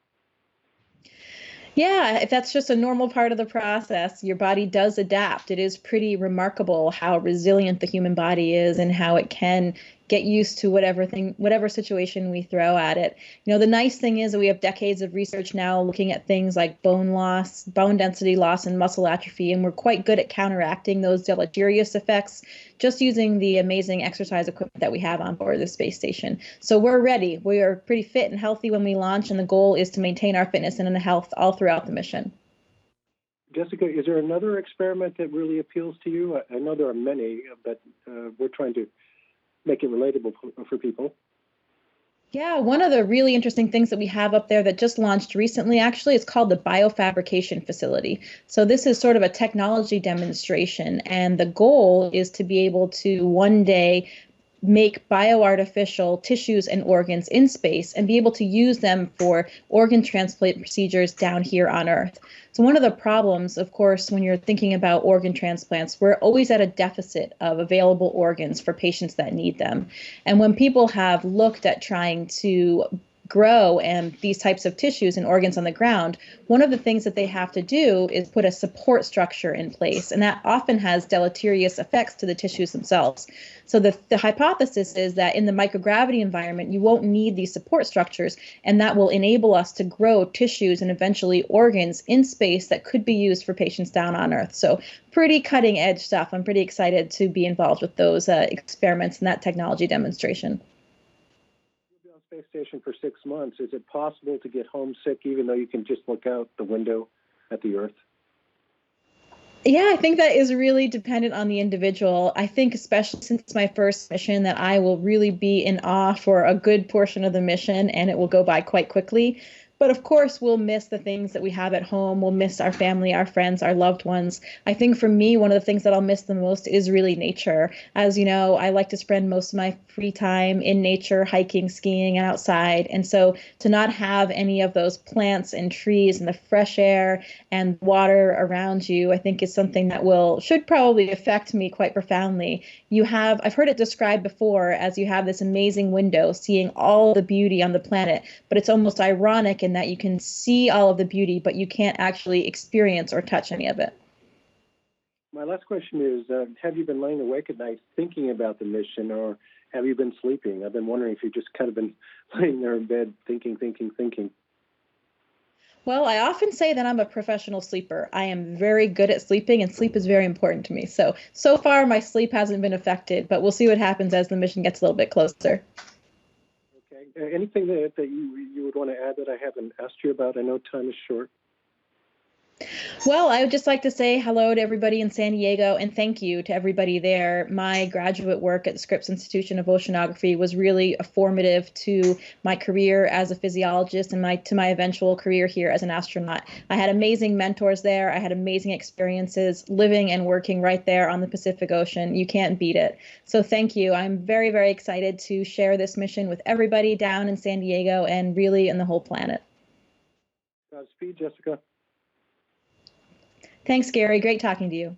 Speaker 4: Yeah, if that's just a normal part of the process, your body does adapt. It is pretty remarkable how resilient the human body is and how it can get used to whatever situation we throw at it. You know, the nice thing is that we have decades of research now looking at things like bone loss, bone density loss, and muscle atrophy, and we're quite good at counteracting those deleterious effects just using the amazing exercise equipment that we have on board the space station. So we're ready. We are pretty fit and healthy when we launch, and the goal is to maintain our fitness and health all throughout the mission.
Speaker 17: Jessica, is there another experiment that really appeals to you? I know there are many, but we're trying to make it relatable for people.
Speaker 4: Yeah, one of the really interesting things that we have up there that just launched recently, actually, is called the Biofabrication Facility. So this is sort of a technology demonstration, and the goal is to be able to one day make bioartificial tissues and organs in space and be able to use them for organ transplant procedures down here on Earth. So one of the problems, of course, when you're thinking about organ transplants, we're always at a deficit of available organs for patients that need them. And when people have looked at trying to grow and these types of tissues and organs on the ground, one of the things that they have to do is put a support structure in place, and that often has deleterious effects to the tissues themselves. So the hypothesis is that in the microgravity environment, you won't need these support structures, and that will enable us to grow tissues and eventually organs in space that could be used for patients down on Earth. So pretty cutting edge stuff. I'm pretty excited to be involved with those experiments and that technology demonstration.
Speaker 17: space station for 6 months, is it possible to get homesick even though you can just look out the window at the Earth?
Speaker 4: Yeah, I think that is really dependent on the individual. I think, especially since it's my first mission, that I will really be in awe for a good portion of the mission, and it will go by quite quickly. But of course, we'll miss the things that we have at home. We'll miss our family, our friends, our loved ones. I think for me, one of the things that I'll miss the most is really nature. As you know, I like to spend most of my free time in nature, hiking, skiing, and outside. And so to not have any of those plants and trees and the fresh air and water around you, I think is something that should probably affect me quite profoundly. I've heard it described before as you have this amazing window seeing all the beauty on the planet, but it's almost ironic in that you can see all of the beauty, but you can't actually experience or touch any of it.
Speaker 17: My last question is, have you been laying awake at night thinking about the mission, or have you been sleeping? I've been wondering if you've just kind of been laying there in bed thinking.
Speaker 4: Well, I often say that I'm a professional sleeper. I am very good at sleeping, and sleep is very important to me. So far, my sleep hasn't been affected, but we'll see what happens as the mission gets a little bit closer.
Speaker 17: Okay. Anything that you would want to add that I haven't asked you about? I know time is short.
Speaker 4: Well, I would just like to say hello to everybody in San Diego and thank you to everybody there. My graduate work at the Scripps Institution of Oceanography was really formative to my career as a physiologist and to my eventual career here as an astronaut. I had amazing mentors there. I had amazing experiences living and working right there on the Pacific Ocean. You can't beat it. So thank you. I'm very, very excited to share this mission with everybody down in San Diego and really in the whole planet.
Speaker 17: Godspeed, Jessica.
Speaker 4: Thanks, Gary. Great talking to you.